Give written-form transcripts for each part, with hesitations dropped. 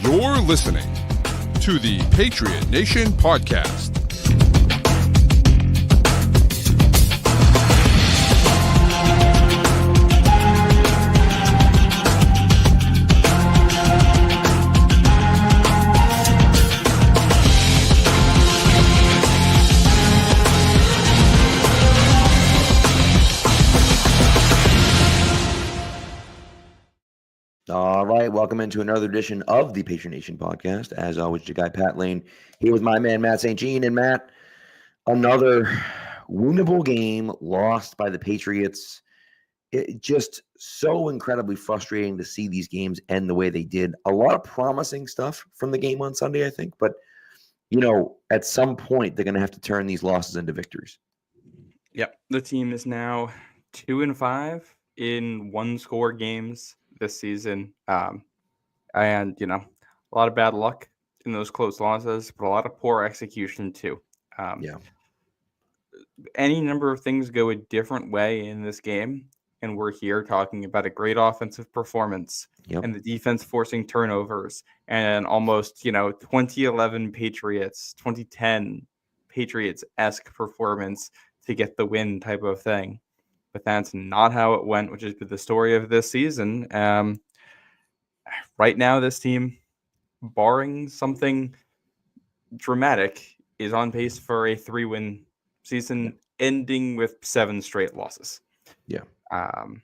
You're listening to the Patriot Nation Podcast. All right, welcome into another edition of the Patriot Nation Podcast. As always, your guy Pat Lane here with my man Matt St. Jean. And Matt, another winnable game lost by the Patriots. It just so incredibly frustrating to see these games end the way they did. A lot of promising stuff from the game on Sunday, I think, but at some point they're going to have to turn these losses into victories. Yep, the team is now 2-5 in one-score games this season, and a lot of bad luck in those close losses, but a lot of poor execution too. Any number of things go a different way in this game, and we're here talking about a great offensive performance and the defense forcing turnovers and almost 2011 Patriots, 2010 Patriots-esque performance to get the win type of thing. But that's not how it went, which is the story of this season. Right now, this team, barring something dramatic, is on pace for a 3-win season, ending with 7 straight losses. Yeah. Not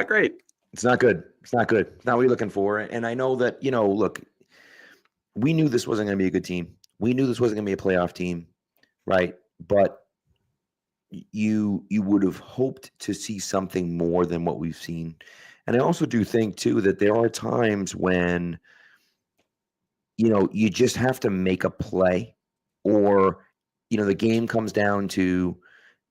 great. It's not good. It's not good. It's not what you're looking for. And I know that, look, we knew this wasn't going to be a good team. We knew this wasn't going to be a playoff team, right? But you would have hoped to see something more than what we've seen. And I also do think, too, that there are times when, you just have to make a play or, the game comes down to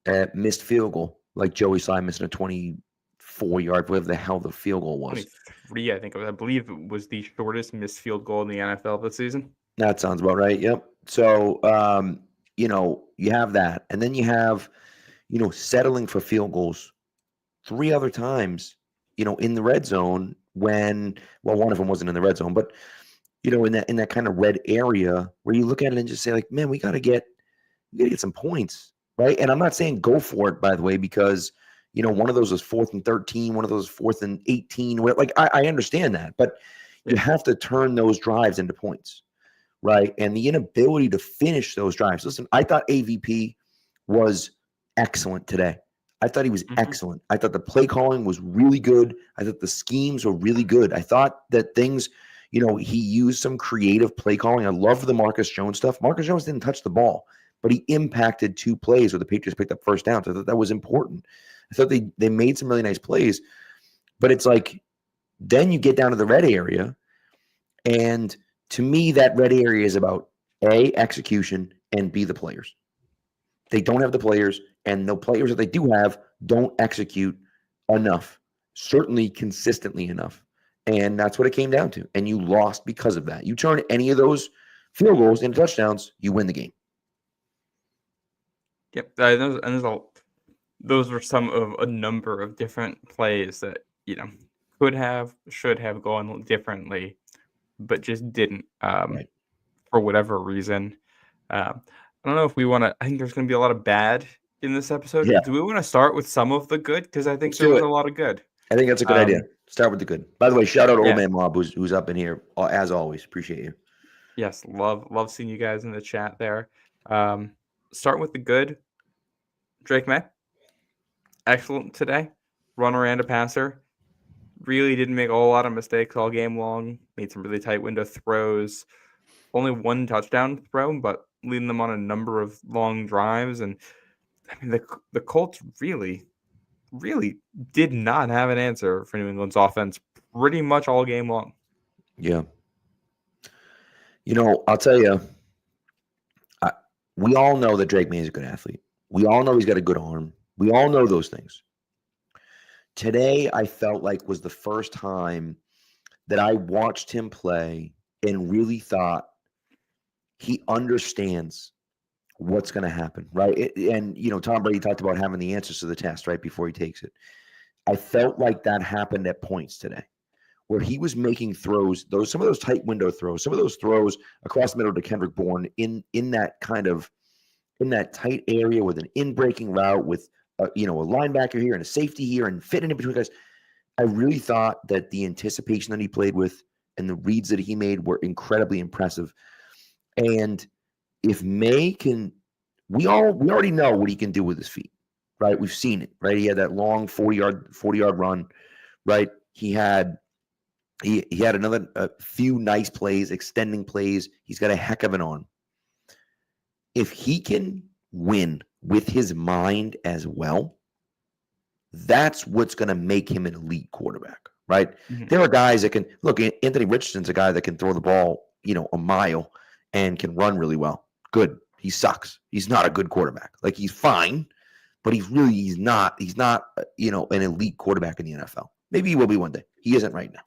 a missed field goal, like Joey Slye missing a 24-yard, whatever the hell the field goal was. 23, I think. I believe it was the shortest missed field goal in the NFL this season. That sounds about right, yep. So, you have that. And then you have, settling for field goals 3 other times, in the red zone when, one of them wasn't in the red zone, but, in that kind of red area where you look at it and just say, like, man, we got to get some points, right? And I'm not saying go for it, by the way, because, one of those was 4th and 13, one of those 4th and 18. Like, I understand that, but you have to turn those drives into points, right? And the inability to finish those drives. Listen, I thought AVP was excellent today. I thought he was excellent. I thought the play calling was really good. I thought the schemes were really good. I thought that things, he used some creative play calling. I love the Marcus Jones stuff. Marcus Jones didn't touch the ball, but he impacted 2 plays where the Patriots picked up first downs. I thought that was important. I thought they made some really nice plays, but it's like, then you get down to the red area, and to me, that red area is about A, execution, and B, the players. They don't have the players, and the players that they do have don't execute enough, certainly consistently enough. And that's what it came down to. And you lost because of that. You turn any of those field goals into touchdowns, you win the game. Yep. Those were some of a number of different plays that, could have, should have gone differently, but just didn't for whatever reason. I don't know if we want to. I think there's going to be a lot of bad in this episode. Yeah. Do we want to start with some of the good? Because I think there was a lot of good. I think that's a good idea. Start with the good. By the way, shout out to Old Man Mob, who's up in here, as always. Appreciate you. Yes, love seeing you guys in the chat there. Start with the good. Drake May, excellent today. Runner and a passer. Really didn't make a whole lot of mistakes all game long. Made some really tight window throws. Only 1 touchdown throw, but leading them on a number of long drives. And I mean, the Colts really, really did not have an answer for New England's offense pretty much all game long. Yeah. I'll tell you, we all know that Drake May is a good athlete. We all know he's got a good arm. We all know those things. Today, I felt like was the first time that I watched him play and really thought he understands what's going to happen, right? Tom Brady talked about having the answers to the test right before he takes it. I felt like that happened at points today where he was making throws, some of those tight window throws, some of those throws across the middle to Kendrick Bourne in that tight area with an in-breaking route with a linebacker here and a safety here and fitting in between guys. I really thought that the anticipation that he played with and the reads that he made were incredibly impressive. And if May can, we already know what he can do with his feet, right? We've seen it, right? He had that long 40-yard run, right? He had a few nice plays, extending plays. He's got a heck of an arm. If he can win with his mind as well, that's what's going to make him an elite quarterback, right? Mm-hmm. There are guys that can look. Anthony Richardson's a guy that can throw the ball, a mile and can run really well. Good. He sucks. He's not a good quarterback. Like, he's fine, but he's not an elite quarterback in the NFL. Maybe he will be one day. He isn't right now.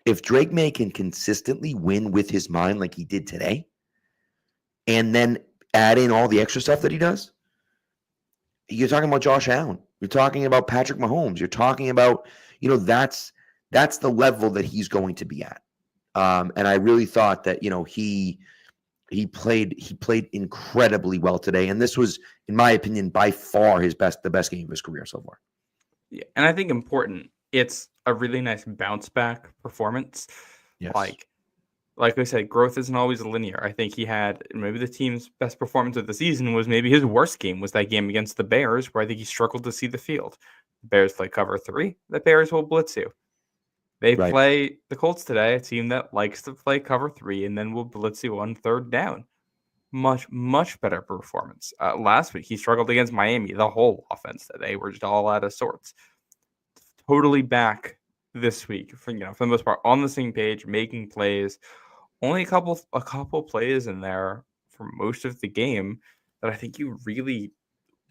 If Drake May can consistently win with his mind like he did today, and then add in all the extra stuff that he does, you're talking about Josh Allen. You're talking about Patrick Mahomes. You're talking about, that's the level that he's going to be at. And I really thought that, he played incredibly well today. And this was, in my opinion, by far the best game of his career so far. Yeah, and I think important, it's a really nice bounce back performance. Yes. Like I said, growth isn't always linear. I think he had maybe the team's best performance of the season was maybe his worst game was that game against the Bears, where I think he struggled to see the field. The Bears play cover 3. The Bears will blitz you. They play the Colts today, a team that likes to play cover 3 and then will blitz you on third down. Much, much better performance. Last week, he struggled against Miami, the whole offense. They were just all out of sorts. Totally back this week, for the most part, on the same page, making plays. Only a couple plays in there for most of the game that I think you really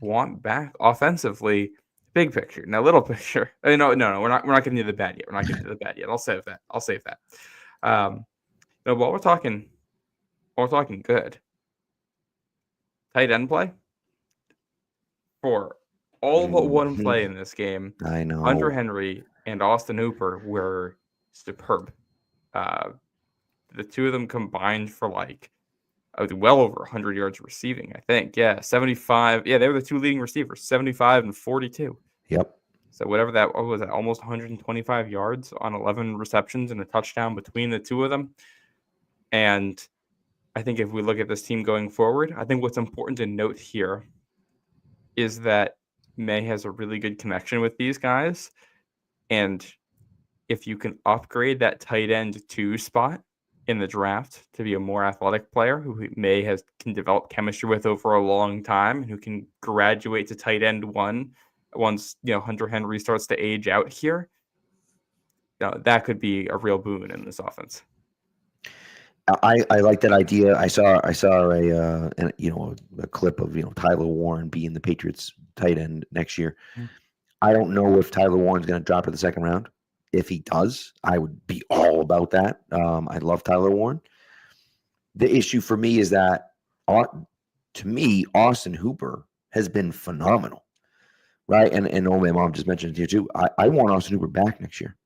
want back offensively. Big picture, now little picture. No, we're not getting to the bad yet. I'll save that. While we're talking good, tight end play for all but one play in this game. I know Hunter Henry and Austin Hooper were superb. The two of them combined for well over 100 yards receiving, I think. Yeah, 75. Yeah, they were the two leading receivers, 75 and 42. Yep. So whatever that was, almost 125 yards on 11 receptions and a touchdown between the two of them. And I think if we look at this team going forward, I think what's important to note here is that May has a really good connection with these guys. And if you can upgrade that tight end 2 spot in the draft to be a more athletic player who May can develop chemistry with over a long time and who can graduate to tight end 1 once Hunter Henry starts to age out here, that could be a real boon in this offense. I like that idea. I saw a clip of Tyler Warren being the Patriots tight end next year. I don't know if Tyler Warren's going to drop to the second round. If he does, I would be all about that. I love Tyler Warren. The issue for me is that, to me, Austin Hooper has been phenomenal, right? And my mom just mentioned it here too. I want Austin Hooper back next year.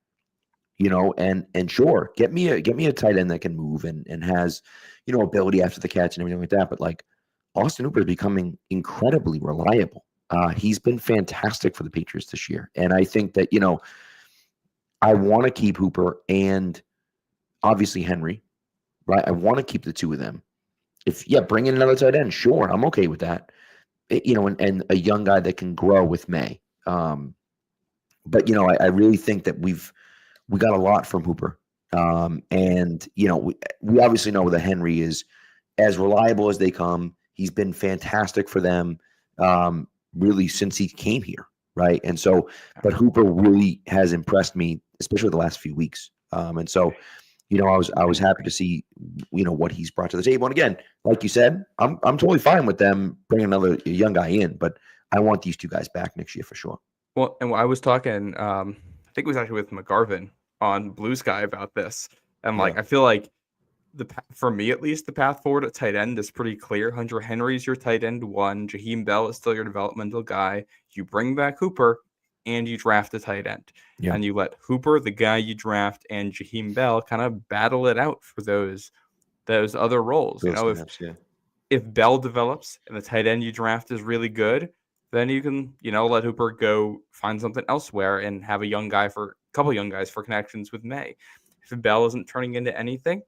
And sure, get me a tight end that can move and has, ability after the catch and everything like that. But Austin Hooper is becoming incredibly reliable. He's been fantastic for the Patriots this year. And I think that, I want to keep Hooper and obviously Henry, right? I want to keep the two of them. Bring in another tight end. Sure. I'm okay with that. And a young guy that can grow with May. But I really think that we got a lot from Hooper. And we obviously know that Henry is as reliable as they come. He's been fantastic for them really since he came here, right? And so, but Hooper really has impressed me, especially the last few weeks. And so, I was happy to see, what he's brought to the table. And again, like you said, I'm totally fine with them bringing another young guy in, but I want these two guys back next year for sure. Well, and I was talking, I think it was actually with McGarvin on Blue Sky about this. And I feel like for me, at least, the path forward at tight end is pretty clear. Hunter Henry's your tight end 1. Jaheim Bell is still your developmental guy. You bring back Hooper, and you draft a tight end. Yeah. And you let Hooper, the guy you draft, and Jaheim Bell kind of battle it out for those other roles. Those snaps, yeah. If Bell develops and the tight end you draft is really good, then you can, let Hooper go find something elsewhere and have a couple young guys for connections with May. If Bell isn't turning into anything,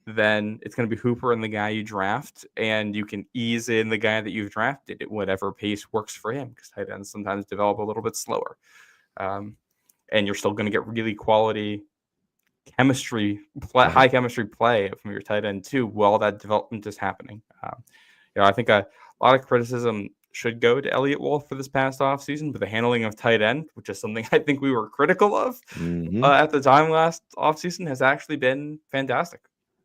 then it's going to be Hooper and the guy you draft, and you can ease in the guy that you've drafted at whatever pace works for him, because tight ends sometimes develop a little bit slower. And you're still going to get really quality high chemistry play from your tight end too, while that development is happening. I think a lot of criticism should go to Elliott Wolf for this past offseason, but the handling of tight end, which is something I think we were critical of at the time last offseason, has actually been fantastic.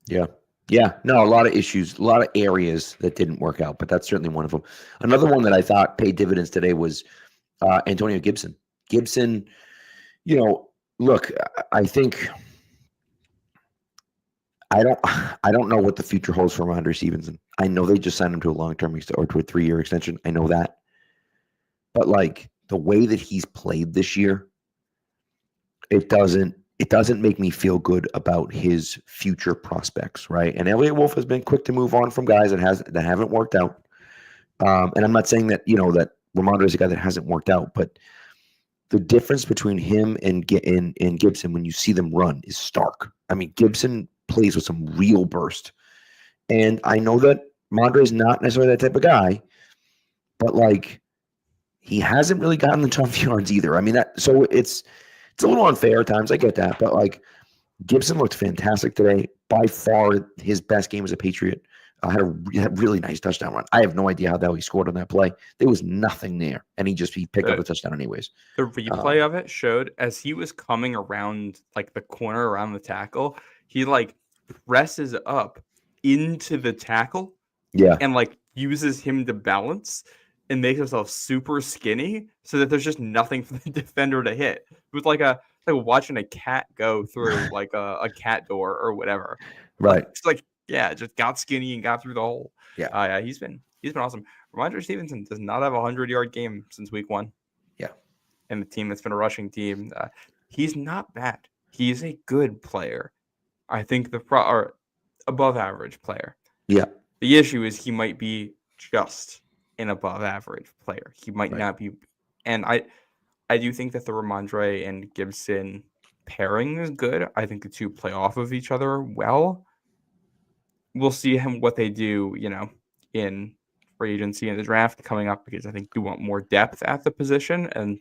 Yeah. Yeah. No, a lot of issues, a lot of areas that didn't work out, but that's certainly one of them. Another one that I thought paid dividends today was Antonio Gibson. Gibson, look, I think I don't know what the future holds for Ramondre Stevenson. I know they just signed him to a long-term or to a 3-year extension. I know that. But like the way that he's played this year, it doesn't make me feel good about his future prospects, right? And Elliott Wolf has been quick to move on from guys that haven't worked out. And I'm not saying that, that Ramondre is a guy that hasn't worked out, but the difference between him and Gibson when you see them run is stark. I mean, Gibson plays with some real burst. And I know that Ramondre is not necessarily that type of guy, but like he hasn't really gotten the tough yards either. I mean, so it's a little unfair at times. I get that. But like Gibson looked fantastic today. By far his best game as a Patriot. Had a really nice touchdown run. I have no idea how the hell he scored on that play. There was nothing there, and he picked up the touchdown anyways. The replay of it showed as he was coming around like the corner around the tackle, he like presses up into the tackle, and like uses him to balance and makes himself super skinny so that there's just nothing for the defender to hit. It was like watching a cat go through like a cat door or whatever. Right. It's like. Yeah, just got skinny and got through the hole. Yeah, he's been awesome. Ramondre Stevenson does not have a 100-yard game since week 1. Yeah, and the team that's been a rushing team. He's not bad. He's a good player. I think or above average player. Yeah. The issue is he might be just an above average player. He might not be, and I do think that the Ramondre and Gibson pairing is good. I think the two play off of each other well. We'll see what they do, in free agency and the draft coming up, because I think you want more depth at the position. And,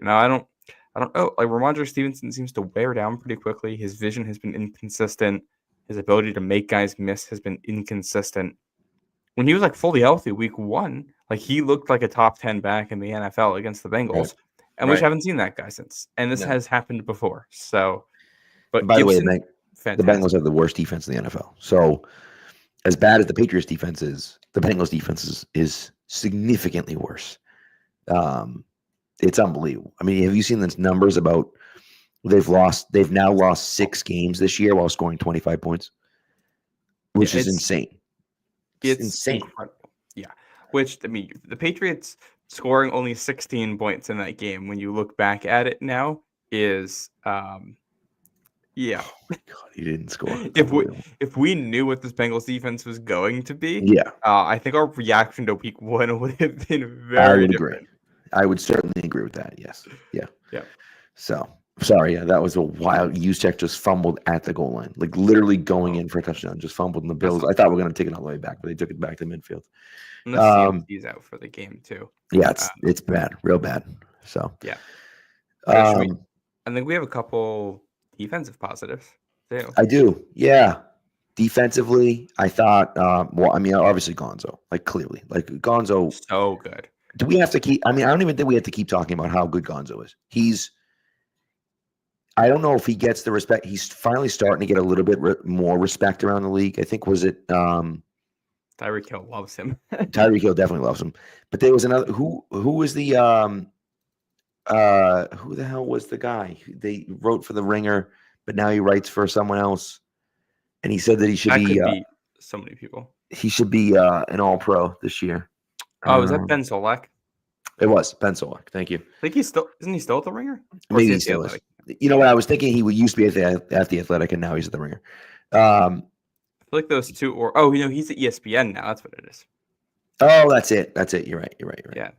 I don't know. Like Ramondre Stevenson seems to wear down pretty quickly. His vision has been inconsistent. His ability to make guys miss has been inconsistent. When he was like fully healthy week 1, like he looked like a top 10 back in the NFL against the Bengals. And we haven't seen that guy since. And this has happened before. So, but by Gibson, the way, the Bengals have the worst defense in the NFL. So as bad as the Patriots defense is, the Bengals defense is significantly worse. It's unbelievable. I mean, have you seen the numbers about they've now lost 6 games this year while scoring 25 points, which is insane. It's insane. Incredible. Yeah. Which, I mean, the Patriots scoring only 16 points in that game, when you look back at it now, is yeah. Oh my God, he didn't score. If we knew what this Bengals defense was going to be, I think our reaction to week 1 would have been very different. Agree. I would certainly agree with that. Yes. Yeah. Yeah. So sorry. Yeah, that was a wild. Juszczyk just fumbled at the goal line, like literally going in for a touchdown. Just fumbled, and the Bills. I thought we were going to take it all the way back, but they took it back to midfield. And he's out for the game too. Yeah, it's bad, real bad. So yeah. I think we have a couple defensive positives too. I do. Yeah. Defensively, I thought, obviously Gonzo, like clearly, like Gonzo. So good. Do we have to keep, I don't even think we have to keep talking about how good Gonzo is. I don't know if he gets the respect. He's finally starting to get a little bit more respect around the league. I think, was it, Tyreek Hill loves him. Tyreek Hill definitely loves him. But there was another, who was the, who the hell was the guy? They wrote for the Ringer, but now he writes for someone else. And he said that he should be so many people. He should be an All-Pro this year. Oh, is that Ben Solak? It was Ben Solak. Thank you. I think isn't he still at the Ringer? Or Maybe he at the still is. Athletic? You know what? I was thinking he used to be at the Athletic, and now he's at the Ringer. I feel like those two, he's at ESPN now. That's what it is. Oh, that's it. You're right. Yeah.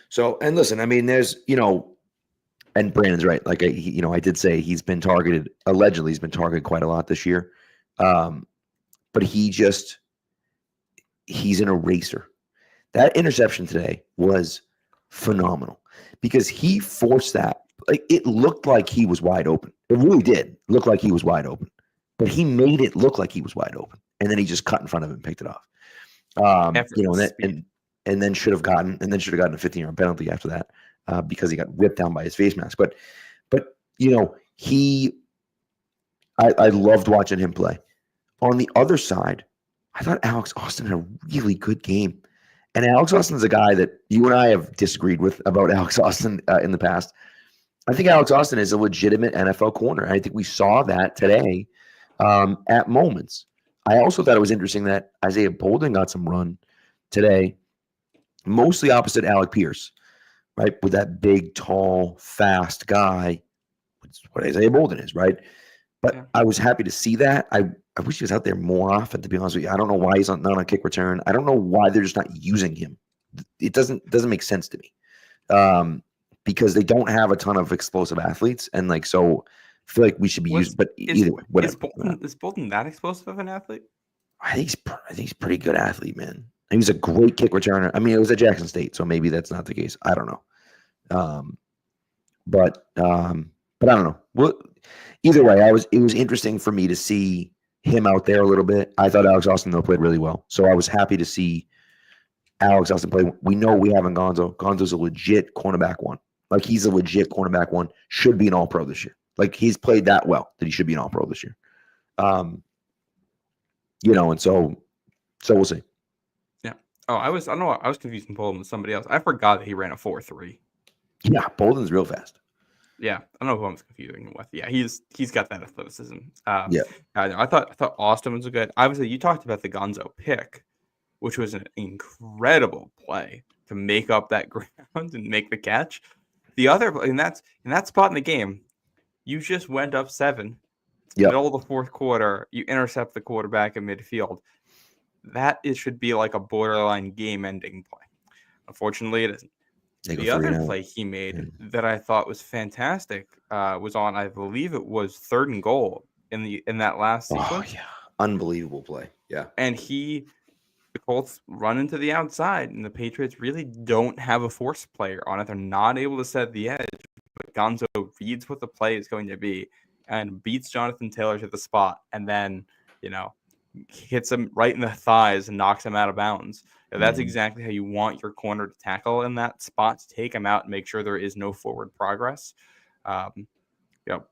So, and listen, I mean, there's, and Brandon's right. Like, I did say he's been targeted. Allegedly, he's been targeted quite a lot this year. But he's an eraser. That interception today was phenomenal because he forced that. Like, it looked like he was wide open. It really did look like he was wide open, but he made it look like he was wide open, and then he just cut in front of him and picked it off. And then should have gotten a 15-yard penalty after that because he got ripped down by his face mask. But I loved watching him play. On the other side, I thought Alex Austin had a really good game. And Alex Austin's a guy that you and I have disagreed with about Alex Austin in the past. I think Alex Austin is a legitimate NFL corner. I think we saw that today at moments. I also thought it was interesting that Isaiah Bolden got some run today, mostly opposite Alec Pierce, right? With that big, tall, fast guy. That's what Isaiah Bolden is, right? But yeah. I was happy to see that. I wish he was out there more often, to be honest with you. I don't know why he's not on a kick return. I don't know why they're just not using him. It doesn't make sense to me because they don't have a ton of explosive athletes. And so I feel like we should be used, but either way, whatever. Is Bolden that explosive of an athlete? I think he's a pretty good athlete, man. He was a great kick returner. I mean, it was at Jackson State, so maybe that's not the case. I don't know. But I don't know. Well, either way, it was interesting for me to see him out there a little bit. I thought Alex Austin, though, played really well. So I was happy to see Alex Austin play. We know we have in Gonzo. Gonzo's a legit cornerback one. Like, he's a legit cornerback one. Should be an all-pro this year. Like, he's played that well that he should be an all-pro this year. And so we'll see. Yeah. Oh, I was confusing Bolden with somebody else. I forgot that he ran a 4.3. Yeah, Bolden's real fast. Yeah, I don't know who I'm confusing with. Yeah, he's got that athleticism. Yeah, I thought Austin was good. Obviously, you talked about the Gonzo pick, which was an incredible play to make up that ground and make the catch. The other in that spot in the game, you just went up 7. Yep. Middle of the fourth quarter, you intercept the quarterback in midfield. It should be like a borderline game-ending play. Unfortunately, it isn't. The other play he made that I thought was fantastic was on, I believe it was 3rd and goal in that last sequence. Oh, yeah. Unbelievable play. Yeah. And the Colts run into the outside, and the Patriots really don't have a force player on it. They're not able to set the edge, but Gonzo reads what the play is going to be and beats Jonathan Taylor to the spot, and then, hits him right in the thighs and knocks him out of bounds. That's exactly how you want your corner to tackle in that spot, to take him out and make sure there is no forward progress.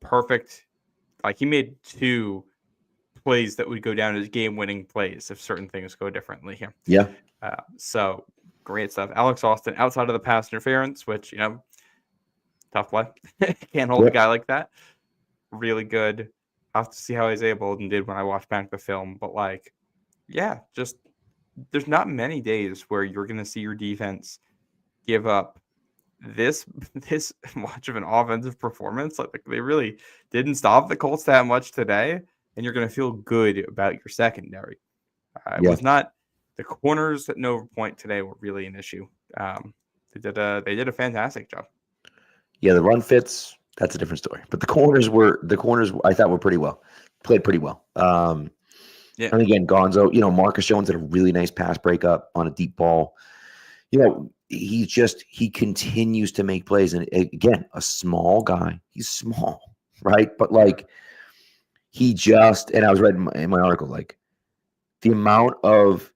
Perfect. Like, he made 2 plays that would go down as game-winning plays if certain things go differently here. Yeah. So great stuff. Alex Austin, outside of the pass interference, which, tough play. Can't hold a guy like that. Really good. I'll have to see how Isaiah Bolden did when I watch back the film. But, just there's not many days where you're going to see your defense give up this much of an offensive performance. Like, they really didn't stop the Colts that much today, and you're going to feel good about your secondary. It was not the corners at no point today were really an issue. They did a fantastic job. Yeah, the run fits, that's a different story. But the corners I thought were played pretty well. Yeah. And again, Gonzo, Marcus Jones had a really nice pass breakup on a deep ball. He continues to make plays. And again, a small guy. He's small, right? But and I was reading in my article, the amount of,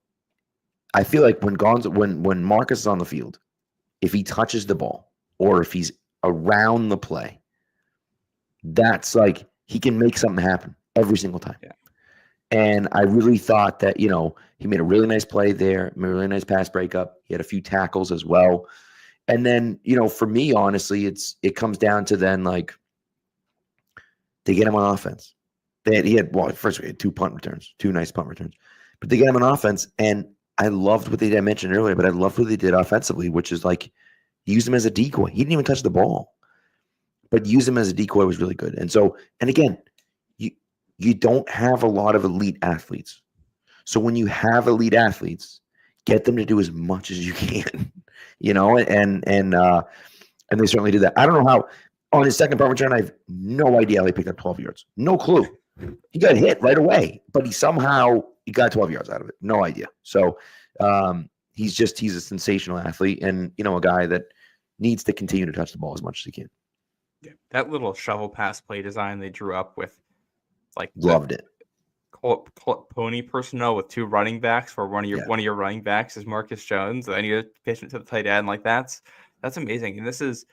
I feel like when Marcus is on the field, if he touches the ball or if he's around the play, that's he can make something happen every single time. Yeah. And I really thought that, he made a really nice play there, made a really nice pass breakup. He had a few tackles as well. And then, for me, honestly, it comes down to then, they get him on offense. First we had 2 nice punt returns. But they get him on offense, and I loved what they did. I mentioned earlier, but I loved what they did offensively, which is He used him as a decoy. He didn't even touch the ball, but use him as a decoy was really good. And so, and again, you don't have a lot of elite athletes. So when you have elite athletes, get them to do as much as you can, and they certainly did that. I don't know how on his second punt return, I have no idea how he picked up 12 yards. No clue. He got hit right away, but he got 12 yards out of it. No idea. So he's a sensational athlete and, a guy that needs to continue to touch the ball as much as he can. Yeah, that little shovel pass play design they drew up with, loved it. Pony personnel with 2 running backs, where one of your running backs is Marcus Jones, and you pitch it to the tight end. That's amazing. And this is,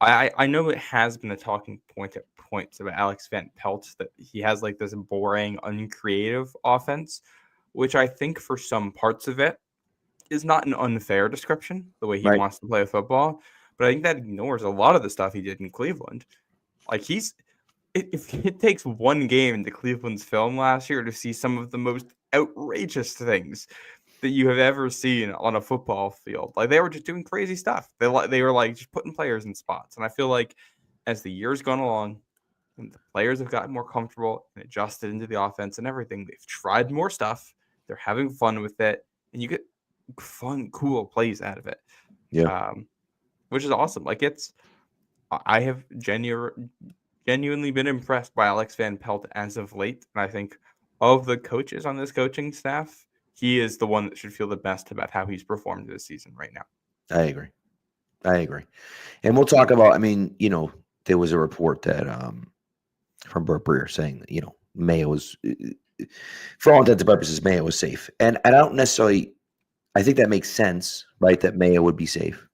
I know it has been a talking point at points about Alex Van Pelt that he has this boring, uncreative offense, which I think for some parts of it is not an unfair description, the way he wants to play football. But I think that ignores a lot of the stuff he did in Cleveland. If it takes one game into Cleveland's film last year to see some of the most outrageous things that you have ever seen on a football field, they were just doing crazy stuff. They were just putting players in spots. And I feel like as the years gone along and the players have gotten more comfortable and adjusted into the offense and everything, they've tried more stuff. They're having fun with it, and you get fun, cool plays out of it. Yeah. Which is awesome. I have genuinely been impressed by Alex Van Pelt as of late. And I think of the coaches on this coaching staff, he is the one that should feel the best about how he's performed this season right now. I agree. And we'll talk about, there was a report that from Burt Breer saying that, Mayo was, for all intents and purposes, Mayo was safe. And I don't necessarily, I think that makes sense, right? That Mayo would be safe.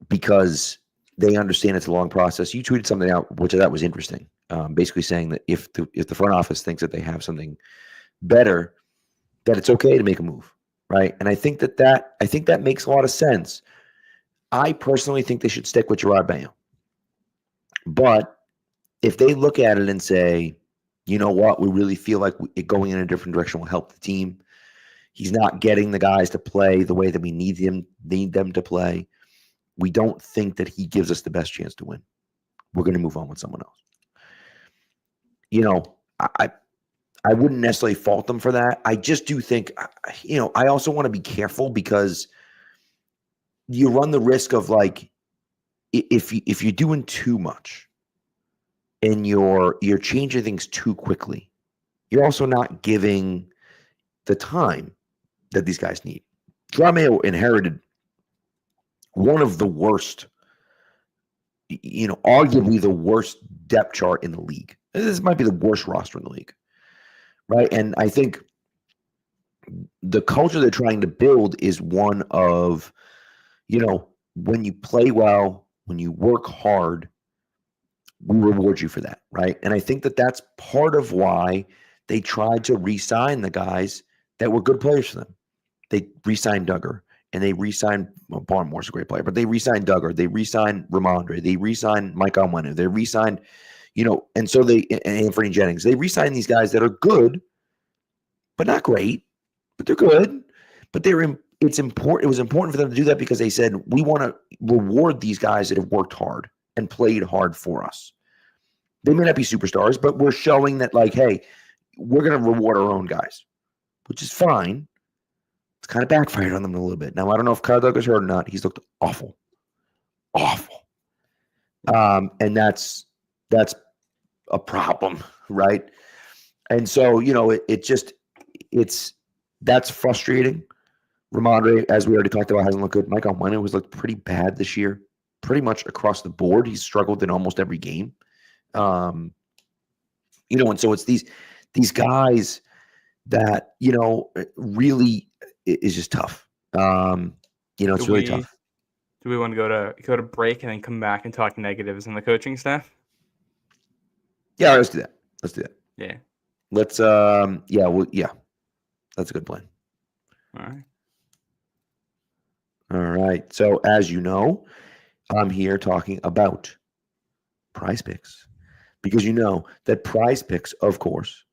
Because they understand it's a long process. You tweeted something out, which I thought was interesting. Basically saying that if the front office thinks that they have something better, that it's okay to make a move, right? And I think that makes a lot of sense. I personally think they should stick with Gerard Mayo. But if they look at it and say, you know what, we really feel like going in a different direction will help the team. He's not getting the guys to play the way that we need them to play. We don't think that he gives us the best chance to win. We're going to move on with someone else. I wouldn't necessarily fault them for that. I just do think, I also want to be careful because you run the risk of if you're doing too much and you're changing things too quickly, you're also not giving the time that these guys need. Mayo inherited one of the worst, arguably the worst depth chart in the league. This might be the worst roster in the league, right? And I think the culture they're trying to build is one of, when you play well, when you work hard, we reward you for that, right? And I think that that's part of why they tried to re-sign the guys that were good players for them. They re-signed Duggar. And they re-signed, Barnemore's a great player, but they re-signed Duggar. They re-signed Ramondre. They re-signed Mike Onwenu. They re-signed, and so and Anthony Jennings. They re-signed these guys that are good, but not great, but they're good. But it's important. It was important for them to do that because they said, we want to reward these guys that have worked hard and played hard for us. They may not be superstars, but we're showing that, hey, we're going to reward our own guys, which is fine. It's kind of backfired on them a little bit. Now, I don't know if Kyle Duggar's hurt or not. He's looked awful. And that's a problem, right? And so, that's frustrating. Ramondre, as we already talked about, hasn't looked good. Mike Onwenu has looked pretty bad this year, pretty much across the board. He's struggled in almost every game. And so it's these guys that, really is just tough. It's really tough. Do we want to go to break and then come back and talk negatives in the coaching staff? Yeah, let's do that. Yeah. Let's that's a good plan. All right. So as you know, I'm here talking about Prize Picks because you know that Prize Picks, of course,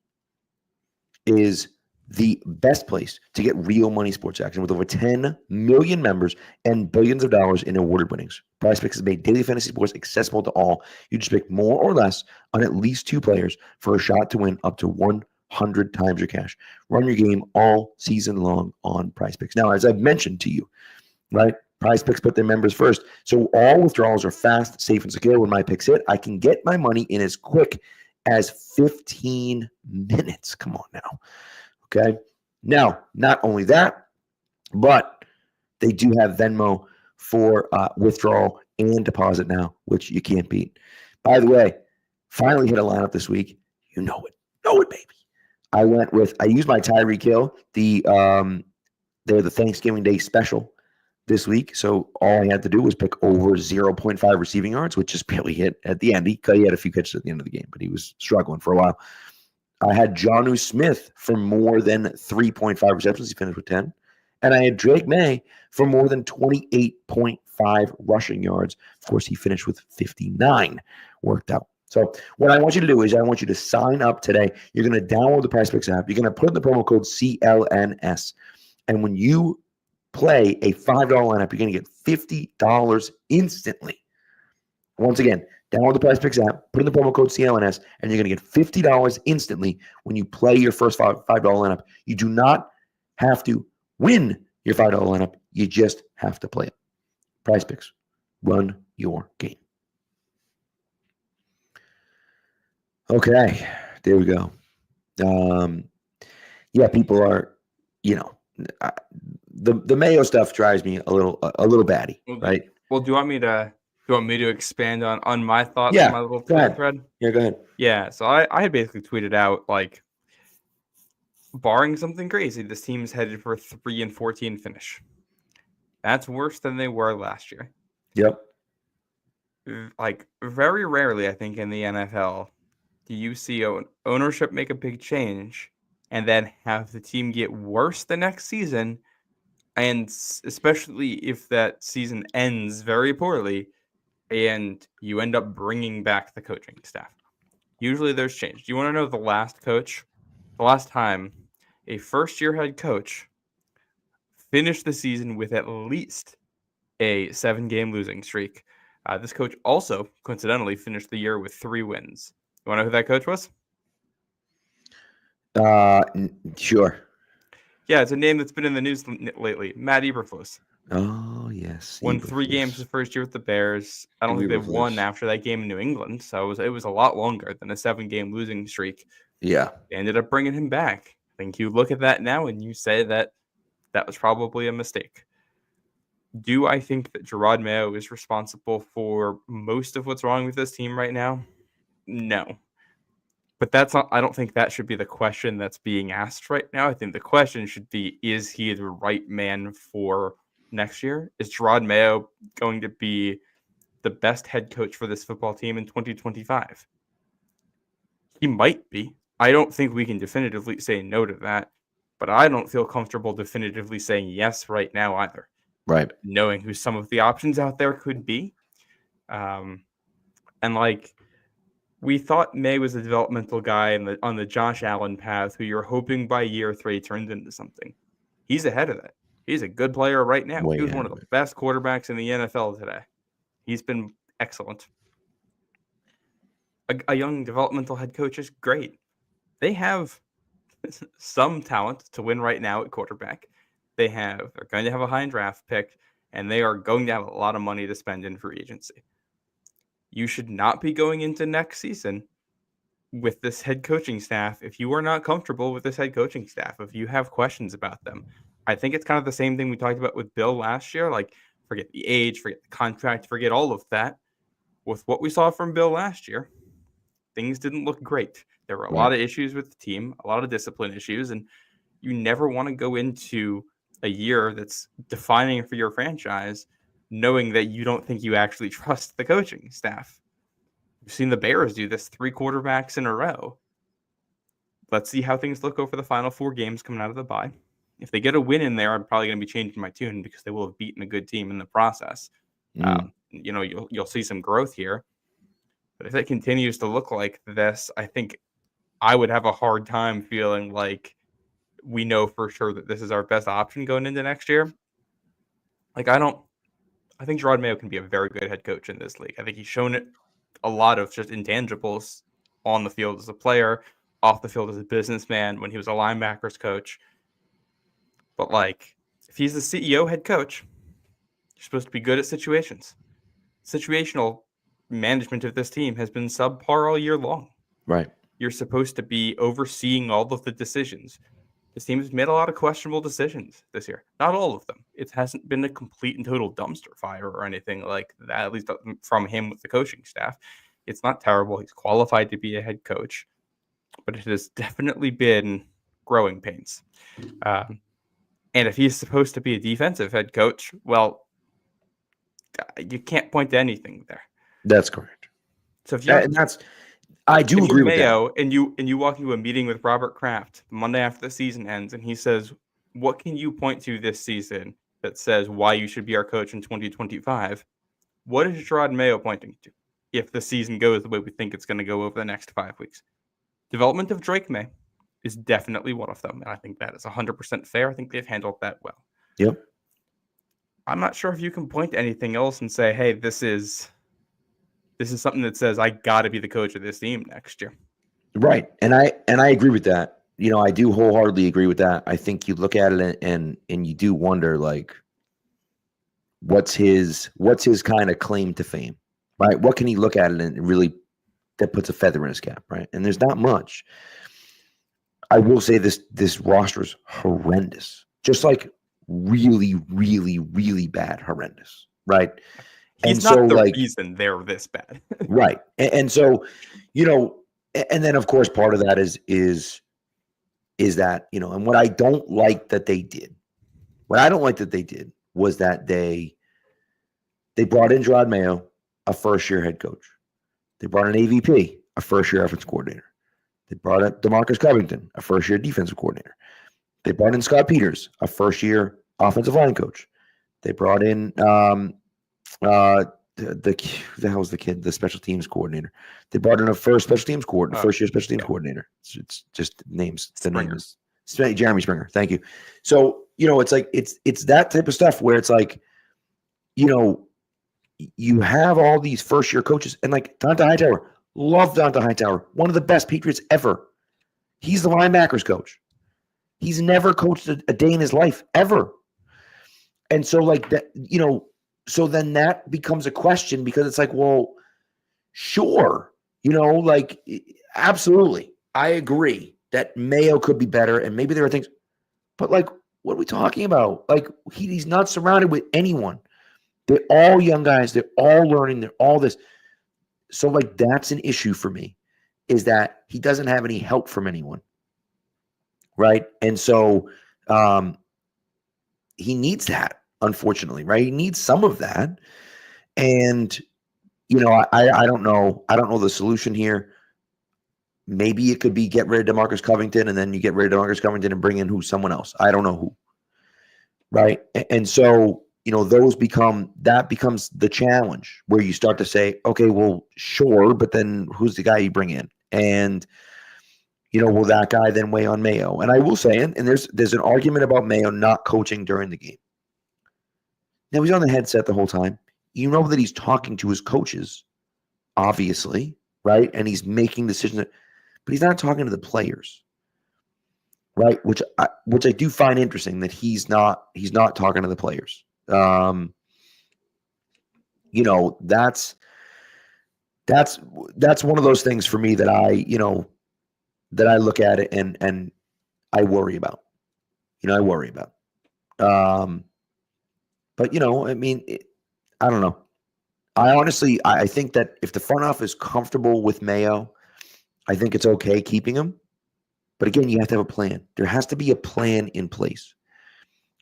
is the best place to get real money sports action with over 10 million members and billions of dollars in awarded winnings. PrizePicks has made daily fantasy sports accessible to all. You just pick more or less on at least 2 players for a shot to win up to 100 times your cash. Run your game all season long on PrizePicks. Now, as I've mentioned to you, right, PrizePicks put their members first. So all withdrawals are fast, safe, and secure. When my picks hit, I can get my money in as quick as 15 minutes. Come on now. Okay. Now, not only that, but they do have Venmo for withdrawal and deposit now, which you can't beat. By the way, finally hit a lineup this week. You know it. Know it, baby. I used my Tyreek Hill. They're the Thanksgiving Day special this week. So all I had to do was pick over 0.5 receiving yards, which just barely hit at the end. He had a few catches at the end of the game, but he was struggling for a while. I had Jonnu Smith for more than 3.5 receptions. He finished with 10. And I had Drake May for more than 28.5 rushing yards. Of course, he finished with 59. Worked out. So what I want you to do is I want you to sign up today. You're going to download the PrizePicks app. You're going to put in the promo code CLNS. And when you play a $5 lineup, you're going to get $50 instantly. Once again, download the PrizePicks app, put in the promo code CLNS, and you're going to get $50 instantly when you play your first $5 lineup. You do not have to win your $5 lineup. You just have to play it. PrizePicks. Run your game. Okay, there we go. Yeah, people are, the Mayo stuff drives me a little batty, right? Well, do you want me to expand on my thoughts? Yeah, on my little go ahead. thread? Yeah, go ahead. Yeah, so I had basically tweeted out, like, barring something crazy, this team is headed for a 3-14 finish. That's worse than they were last year. Yep. Like, very rarely, I think, in the NFL, do you see ownership make a big change and then have the team get worse the next season, and especially if that season ends very poorly and you end up bringing back the coaching staff. Usually there's change. Do you want to know the last time a first-year head coach finished the season with at least a 7-game losing streak? This coach also, coincidentally, finished the year with 3 wins. You want to know who that coach was? Sure. Yeah, it's a name that's been in the news lately. Matt Eberflus. Oh, yes. Won 3 games his first year with the Bears. I don't think they've won after that game in New England, so it was a lot longer than a 7-game losing streak. Yeah. They ended up bringing him back. I think you look at that now and you say that was probably a mistake. Do I think that Gerard Mayo is responsible for most of what's wrong with this team right now? No. But I don't think that should be the question that's being asked right now. I think the question should be, is he the right man for next year? Is Gerard Mayo going to be the best head coach for this football team in 2025? He might be. I don't think we can definitively say no to that, but I don't feel comfortable definitively saying yes right now either. Right. Knowing who some of the options out there could be. We thought May was a developmental guy on the Josh Allen path who you're hoping by year 3 turns into something. He's ahead of that. He's a good player right now. He was one of the best quarterbacks in the NFL today. He's been excellent. A young developmental head coach is great. They have some talent to win right now at quarterback. They're going to have a high draft pick, and they are going to have a lot of money to spend in free agency. You should not be going into next season with this head coaching staff if you are not comfortable with this head coaching staff, if you have questions about them. I think it's kind of the same thing we talked about with Bill last year. Like, forget the age, forget the contract, forget all of that. With what we saw from Bill last year, things didn't look great. There were a lot of issues with the team, a lot of discipline issues, and you never want to go into a year that's defining for your franchise knowing that you don't think you actually trust the coaching staff. We've seen the Bears do this 3 quarterbacks in a row. Let's see how things look over the final 4 games coming out of the bye. If they get a win in there, I'm probably going to be changing my tune because they will have beaten a good team in the process. You'll see some growth here. But if it continues to look like this, I think I would have a hard time feeling like we know for sure that this is our best option going into next year. Like, I think Gerard Mayo can be a very good head coach in this league. I think he's shown it a lot of just intangibles on the field as a player, off the field as a businessman when he was a linebackers coach. But like, if he's the CEO head coach, you're supposed to be good at situations. Situational management of this team has been subpar all year long. Right. You're supposed to be overseeing all of the decisions. This team has made a lot of questionable decisions this year. Not all of them. It hasn't been a complete and total dumpster fire or anything like that, at least from him with the coaching staff. It's not terrible. He's qualified to be a head coach, but it has definitely been growing pains. And if he's supposed to be a defensive head coach, well, you can't point to anything there. That's correct. So if you're, I do agree with Mayo, that. And you walk into a meeting with Robert Kraft Monday after the season ends, and he says, "What can you point to this season that says why you should be our coach in 2025?" What is Gerard Mayo pointing to if the season goes the way we think it's going to go over the next 5 weeks? Development of Drake May is definitely one of them, and I think that is 100% fair. I think they've handled that well. Yep. I'm not sure if you can point to anything else and say, "Hey, this is something that says I got to be the coach of this team next year." Right. And I agree with that. I do wholeheartedly agree with that. I think you look at it and you do wonder, like, what's his kind of claim to fame, right? What can he look at it and really that puts a feather in his cap, right? And there's not much. I will say this roster is horrendous. Just like really, really, really bad, horrendous, right? He's not the reason they're this bad. Right. And so, and then of course part of that is that, and what I don't like that they did was that they brought in Gerard Mayo, a first-year head coach. They brought in AVP, a first-year offensive coordinator. They brought in DeMarcus Covington, a first-year defensive coordinator. They brought in Scott Peters, a first-year offensive line coach. They brought in the hell was the kid, the special teams coordinator. They brought in a first-year special teams coordinator. It's just names. The names. Jeremy Springer. Thank you. So it's like it's that type of stuff where it's like, you have all these first-year coaches, and like Dante Hightower. Love Dante Hightower, one of the best Patriots ever. He's the linebackers coach. He's never coached a day in his life ever. And so like that, so then that becomes a question because it's like, well, sure, like absolutely. I agree that Mayo could be better and maybe there are things, but like, what are we talking about? Like he's not surrounded with anyone. They're all young guys. They're all learning. They're all this. So like, that's an issue for me is that he doesn't have any help from anyone. Right. And so he needs that, unfortunately, right? He needs some of that. And, I don't know. I don't know the solution here. Maybe it could be get rid of DeMarcus Covington and then you get rid of DeMarcus Covington and bring in someone else. I don't know who. Right. And so, that becomes the challenge where you start to say, okay, well, sure. But then who's the guy you bring in? And, will that guy then weigh on Mayo? And I will say, and there's an argument about Mayo not coaching during the game. Now he's on the headset the whole time. You know that he's talking to his coaches, obviously, right? And he's making decisions, but he's not talking to the players, right? Which I do find interesting that he's not talking to the players. That's one of those things for me that I look at it and I worry about. But I mean, I don't know. I think that if the front office is comfortable with Mayo, I think it's okay keeping him. But again, you have to have a plan. There has to be a plan in place.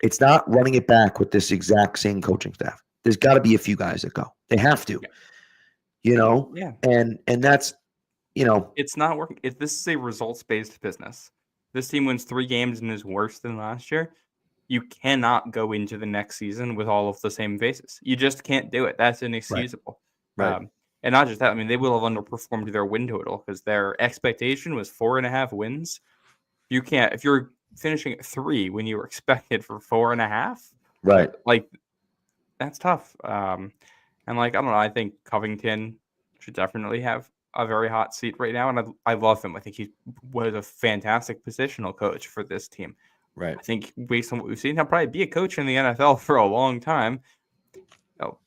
It's not running it back with this exact same coaching staff. There's got to be a few guys that go. They have to. Yeah. And that's it's not working. If this is a results-based business, this team wins 3 games and is worse than last year. You cannot go into the next season with all of the same faces. You just can't do it. That's inexcusable. Right. And not just that. I mean, they will have underperformed their win total because their expectation was 4.5 wins. You can't, if you're finishing at 3 when you were expected for 4.5. Right. Like, that's tough. And like, I don't know. I think Covington should definitely have a very hot seat right now, and I love him. I think he was a fantastic positional coach for this team. Right. I think based on what we've seen, he'll probably be a coach in the NFL for a long time.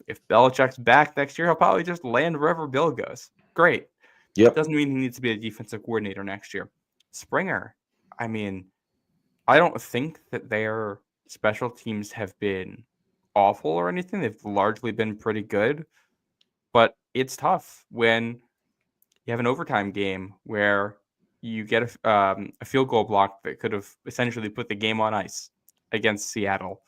If Belichick's back next year, he'll probably just land wherever Bill goes. Great. Yep. Doesn't mean he needs to be a defensive coordinator next year. Springer, I mean, I don't think that their special teams have been awful or anything. They've largely been pretty good, but it's tough when you have an overtime game where you get a field goal block that could have essentially put the game on ice against Seattle.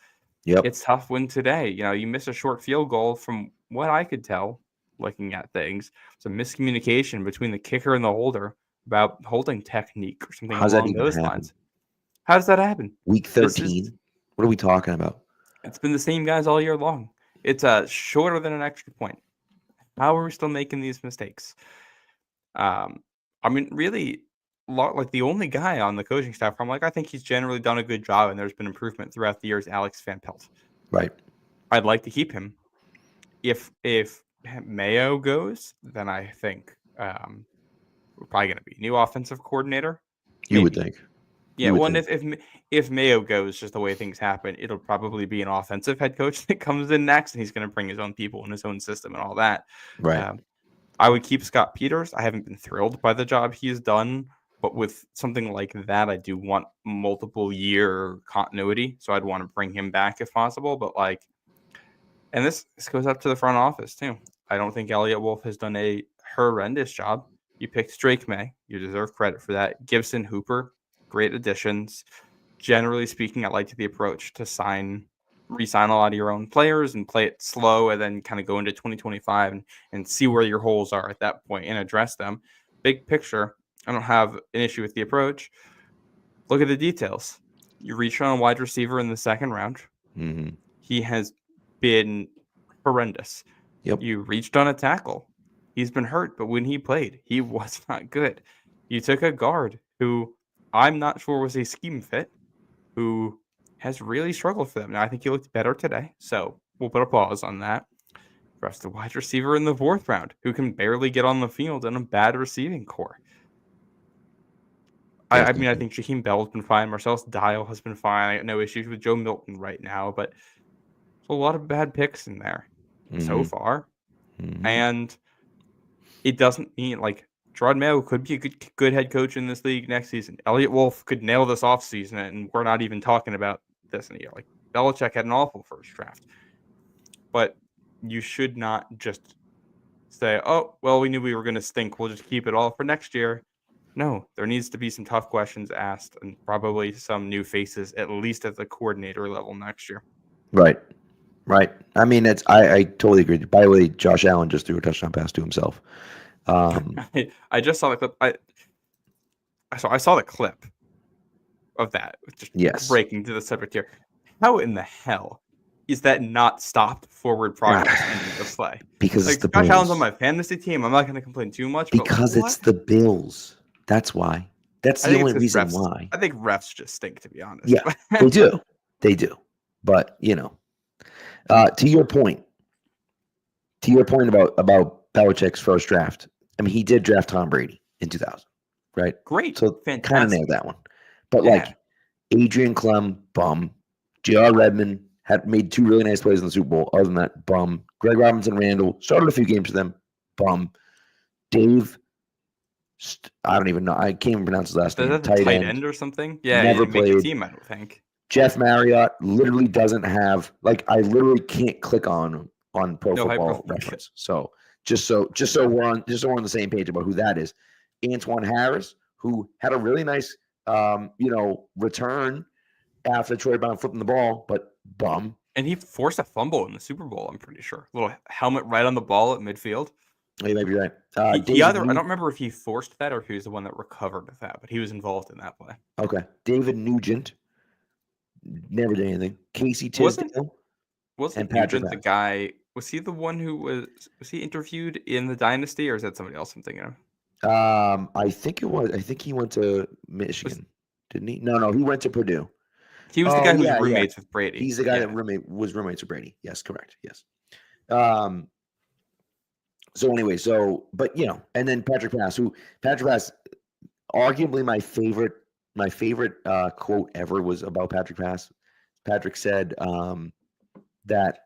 Yep. It's tough when today, you miss a short field goal. From what I could tell, looking at things, it's a miscommunication between the kicker and the holder about holding technique or something How's that along even those happen? lines. How does that happen? Week 13. What are we talking about? It's been the same guys all year long. It's shorter than an extra point. How are we still making these mistakes? I mean, really, like the only guy on the coaching staff where I'm like, I think he's generally done a good job and there's been improvement throughout the years, Alex Van Pelt. Right. I'd like to keep him. If Mayo goes, then I think we're probably going to be new offensive coordinator. You would think. Yeah, well, and if Mayo goes, just the way things happen, it'll probably be an offensive head coach that comes in next, and he's going to bring his own people and his own system and all that. Right. I would keep Scott Peters. I haven't been thrilled by the job he's done, but with something like that, I do want multiple year continuity, so I'd want to bring him back if possible. But and this goes up to the front office too. I don't think Elliott Wolf has done a horrendous job. You picked Drake May. You deserve credit for that. Gibson, Hooper, great additions. Generally speaking, I liked the approach to re-sign a lot of your own players and play it slow and then kind of go into 2025 and see where your holes are at that point and address them. Big picture, I don't have an issue with the approach. Look at the details. You reach on a wide receiver in the second round. Mm-hmm. He has been horrendous. Yep. You reached on a tackle. He's been hurt, but when he played, he was not good. You took a guard who I'm not sure was a scheme fit, who has really struggled for them. Now, I think he looked better today, so we'll put a pause on that. Rest the wide receiver in the 4th round, who can barely get on the field in a bad receiving core. I mean, I think Jakeem Bell's been fine. Marcellus Dial has been fine. I got no issues with Joe Milton right now, but there's a lot of bad picks in there so far. Mm-hmm. And it doesn't mean Gerard Mayo could be a good head coach in this league next season. Elliott Wolf could nail this offseason, and we're not even talking about this in a year. Belichick had an awful first draft. But you should not just say, oh, well, we knew we were going to stink. We'll just keep it all for next year. No, there needs to be some tough questions asked and probably some new faces, at least at the coordinator level next year. Right. I mean, I totally agree. By the way, Josh Allen just threw a touchdown pass to himself. I just saw the clip. I saw the clip of that. Just breaking to the subject here. How in the hell is that not stopped forward progress in the play? Because it's the Josh Bills. Allen's on my fantasy team. I'm not going to complain too much. Because it's the Bills. That's why. That's the only reason why. I think refs just stink, to be honest. Yeah, they do. They do. But, to your point about Belichick's first draft, I mean, he did draft Tom Brady in 2000, right? Great. So fantastic. Kind of nailed that one. But Adrian Clem, bum. J.R. Redmond had made 2 really nice plays in the Super Bowl. Other than that, bum. Greg Robinson Randall started a few games for them, bum. Dave, I don't even know. I can't even pronounce his last name. Tight end or something? Yeah, never he didn't make played. your team, I don't think. Jeff Marriott literally doesn't have I literally can't click on Pro Football Reference. So just so we're on the same page about who that is. Antoine Harris, who had a really nice return after Troy Brown flipping the ball, but bum. And he forced a fumble in the Super Bowl, I'm pretty sure. Little helmet right on the ball at midfield. You may be right. I don't remember if he forced that or if he was the one that recovered that, but he was involved in that play. Okay. David Nugent never did anything. Casey Tisdale. Wasn't Nugent the guy? Was he the one who was he interviewed in the Dynasty, or is that somebody else I'm thinking of? I think it was. I think he went to Michigan. didn't he? No, he went to Purdue. He was the guy who was yeah. roommates with Brady. He's the guy Yeah. that was roommates with Brady. Yes, correct. Yes. So anyway, but and then Patrick Pass, arguably my favorite quote ever was about Patrick Pass. Patrick said that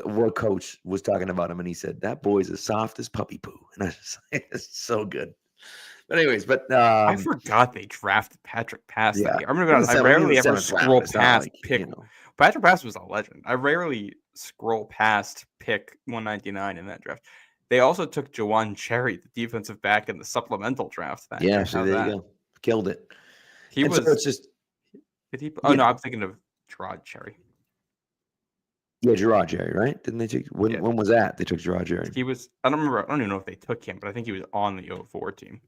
what coach was talking about him, and he said that boy's as soft as puppy poo, and I just it's so good. But anyways, I forgot they drafted Patrick Pass that year. I'm gonna be honest, I he rarely was the ever seventh round. scroll It's not past like, pick. Patrick Pass was a legend. I rarely scroll past pick 199 in that draft. They also took Jawan Cherry, the defensive back, in the supplemental draft that year. So there you go. Killed it. He and was. So it's just. Did he? Oh no, I'm thinking of Gerard Cherry. Yeah, Gerard Cherry, right? Didn't they take when was that? They took Gerard Cherry. He was. I don't remember. I don't even know if they took him, but I think he was on the 04 team.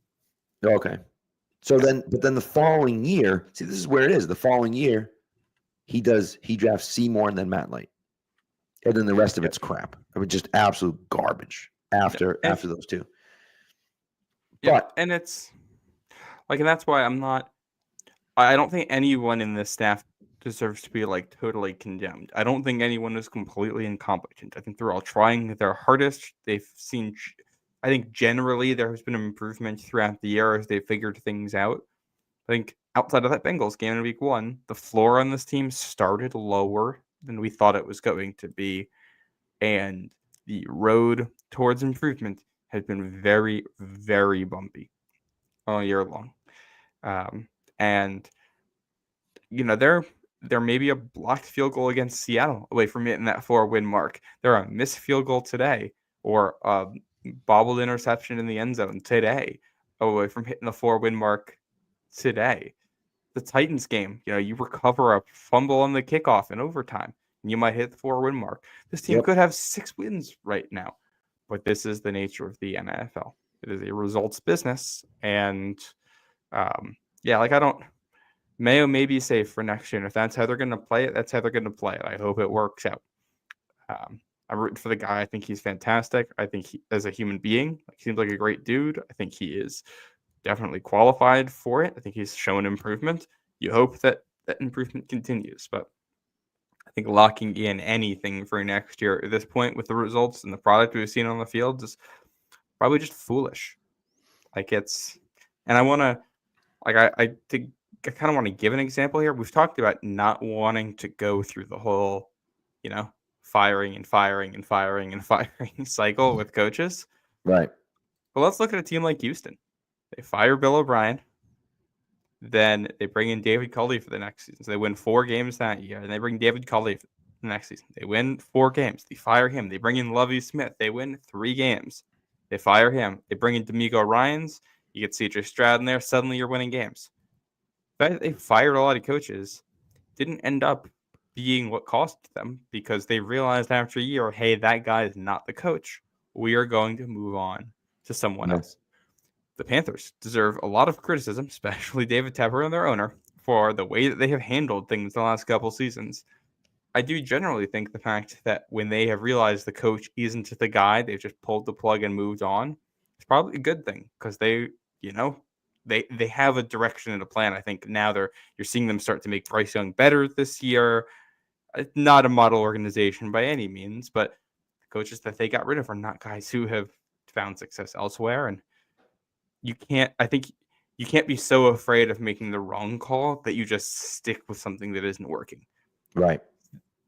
Okay. So then the following year, see, this is where it is. The following year, he drafts Seymour and then Matt Light, and then the rest of it's crap. I mean, just absolute garbage after those two. But and it's like, and that's why I'm not. I don't think anyone in this staff deserves to be like totally condemned. I don't think anyone is completely incompetent. I think they're all trying their hardest. They've seen. I think generally there has been an improvement throughout the year as they figured things out. I think outside of that Bengals game in week 1, the floor on this team started lower than we thought it was going to be. And the road towards improvement has been very, very bumpy all year long. And, there may be a blocked field goal against Seattle away from hitting that 4-win mark. There are a missed field goal today or a bobbled interception in the end zone today away from hitting the 4-win mark today. The Titans game, you recover a fumble on the kickoff in overtime, and you might hit the 4-win mark. This team could have 6 wins right now, but this is the nature of the NFL. It is a results business, and Mayo may be safe for next year, and if that's how they're going to play it, that's how they're going to play it. I hope it works out. I'm rooting for the guy. I think he's fantastic. I think he, as a human being, seems like a great dude. I think he is definitely qualified for it. I think he's shown improvement. You hope that improvement continues, but I think locking in anything for next year at this point with the results and the product we've seen on the field is probably just foolish. I kind of want to give an example here. We've talked about not wanting to go through the whole, firing and firing and firing and firing cycle with coaches. Right. But let's look at a team like Houston. They fire Bill O'Brien. Then they bring in David Culley for the next season. So they win 4 games that year. And they bring David Culley for the next season. They win 4 games. They fire him. They bring in Lovie Smith. They win 3 games. They fire him. They bring in D'Amico Ryans. You get CJ Stroud in there. Suddenly you're winning games. They fired a lot of coaches. Didn't end up being what cost them because they realized after a year, hey, that guy is not the coach. We are going to move on to someone else. The Panthers deserve a lot of criticism, especially David Tepper and their owner, for the way that they have handled things the last couple seasons. I do generally think the fact that when they have realized the coach isn't the guy, they've just pulled the plug and moved on. It's probably a good thing because they have a direction and a plan. I think now you're seeing them start to make Bryce Young better this year. It's not a model organization by any means, but the coaches that they got rid of are not guys who have found success elsewhere. And I think you can't be so afraid of making the wrong call that you just stick with something that isn't working. Right.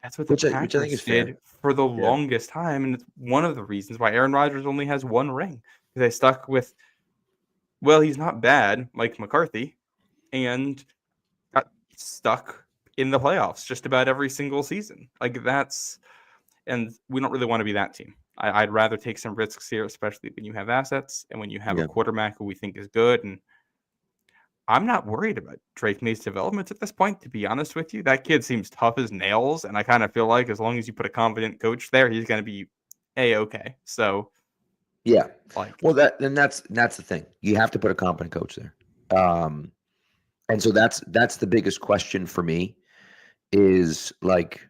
That's what the Patriots did for the longest time. And it's one of the reasons why Aaron Rodgers only has 1 ring. They stuck with, he's not bad, Mike McCarthy, and got stuck in the playoffs just about every single season. And we don't really want to be that team. I'd rather take some risks here, especially when you have assets and when you have a quarterback who we think is good. And I'm not worried about Drake May's development at this point, to be honest with you. That kid seems tough as nails, and I kind of feel like as long as you put a competent coach there, he's going to be A-okay. So, yeah. That's the thing. You have to put a competent coach there. And so that's the biggest question for me is like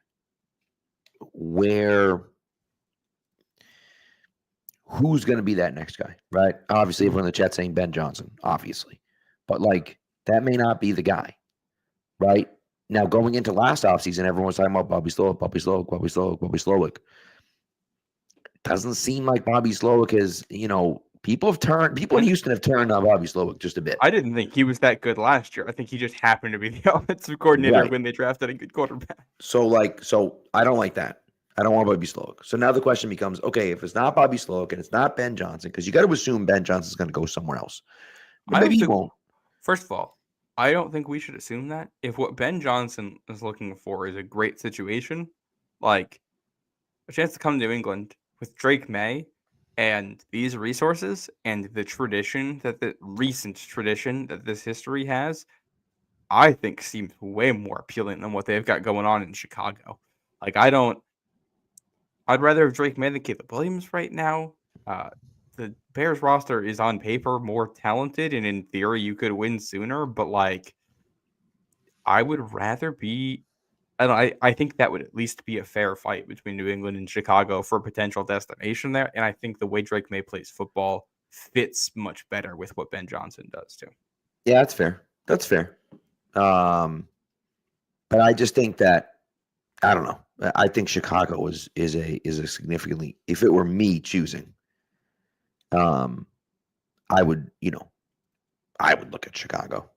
who's going to be that next guy, right? Obviously, everyone in the chat saying Ben Johnson, obviously. But like That may not be the guy, right? Now, going into last offseason, everyone was talking about Bobby Slowick. Doesn't seem like Bobby Slowick is, people in Houston have turned on Bobby Slowick just a bit. I didn't think he was that good last year. I think he just happened to be the offensive coordinator when they drafted a good quarterback. So I don't like that. I don't want Bobby Slowick. So now the question becomes, okay, if it's not Bobby Slowick and it's not Ben Johnson, because you got to assume Ben Johnson's going to go somewhere else. But maybe he won't. First of all, I don't think we should assume that. If what Ben Johnson is looking for is a great situation, like a chance to come to New England with Drake May and these resources and the recent tradition that this history has, I think seems way more appealing than what they've got going on in Chicago. Like, I'd rather have Drake May than Caleb Williams right now. The Bears roster is on paper more talented, and in theory, you could win sooner. But I would rather be. I think that would at least be a fair fight between New England and Chicago for a potential destination there. And I think the way Drake May plays football fits much better with what Ben Johnson does too. Yeah, that's fair. That's fair. But I just think that I don't know. I think Chicago is a significantly. If it were me choosing, I would look at Chicago,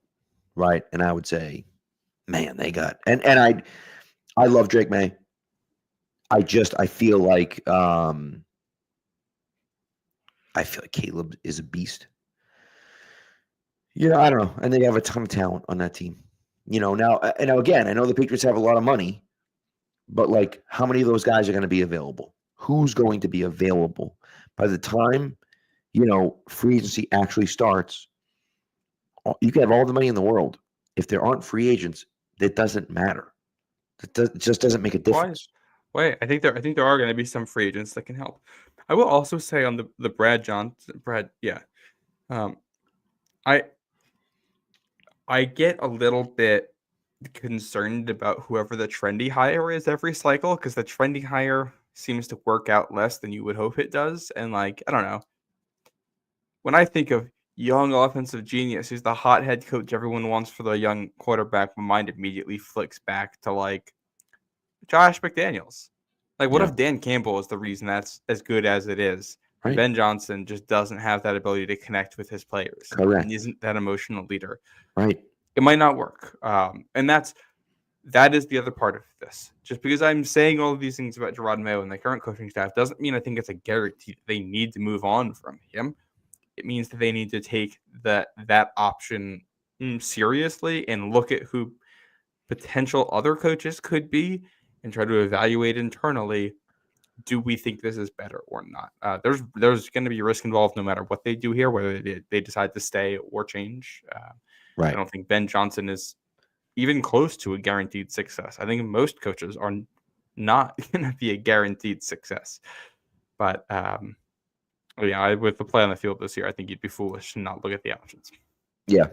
right? And I would say, man, they got and I love Drake May. I feel like Caleb is a beast. I don't know. And they have a ton of talent on that team. Now again, I know the Patriots have a lot of money, but how many of those guys are going to be available? Who's going to be available by the time, free agency actually starts? You can have all the money in the world. If there aren't free agents, it doesn't matter. It just doesn't make a difference. Wait, I think there are going to be some free agents that can help. I will also say on the Brad, I get a little bit concerned about whoever the trendy hire is every cycle, because the trendy hire seems to work out less than you would hope it does. And I don't know. When I think of young offensive genius who's the hot head coach everyone wants for the young quarterback, my mind immediately flicks back to Josh McDaniels. What if Dan Campbell is the reason that's as good as it is? Right. Ben Johnson just doesn't have that ability to connect with his players. Correct. And isn't that emotional leader. Right. It might not work. And that is the other part of this. Just because I'm saying all of these things about Gerard Mayo and the current coaching staff doesn't mean I think it's a guarantee they need to move on from him. It means that they need to take that option seriously and look at who potential other coaches could be and try to evaluate internally, do we think this is better or not? There's going to be risk involved no matter what they do here, whether they decide to stay or change. Right. I don't think Ben Johnson is even close to a guaranteed success. I think most coaches are not going to be a guaranteed success. But with the play on the field this year, I think you'd be foolish to not look at the options. Yeah.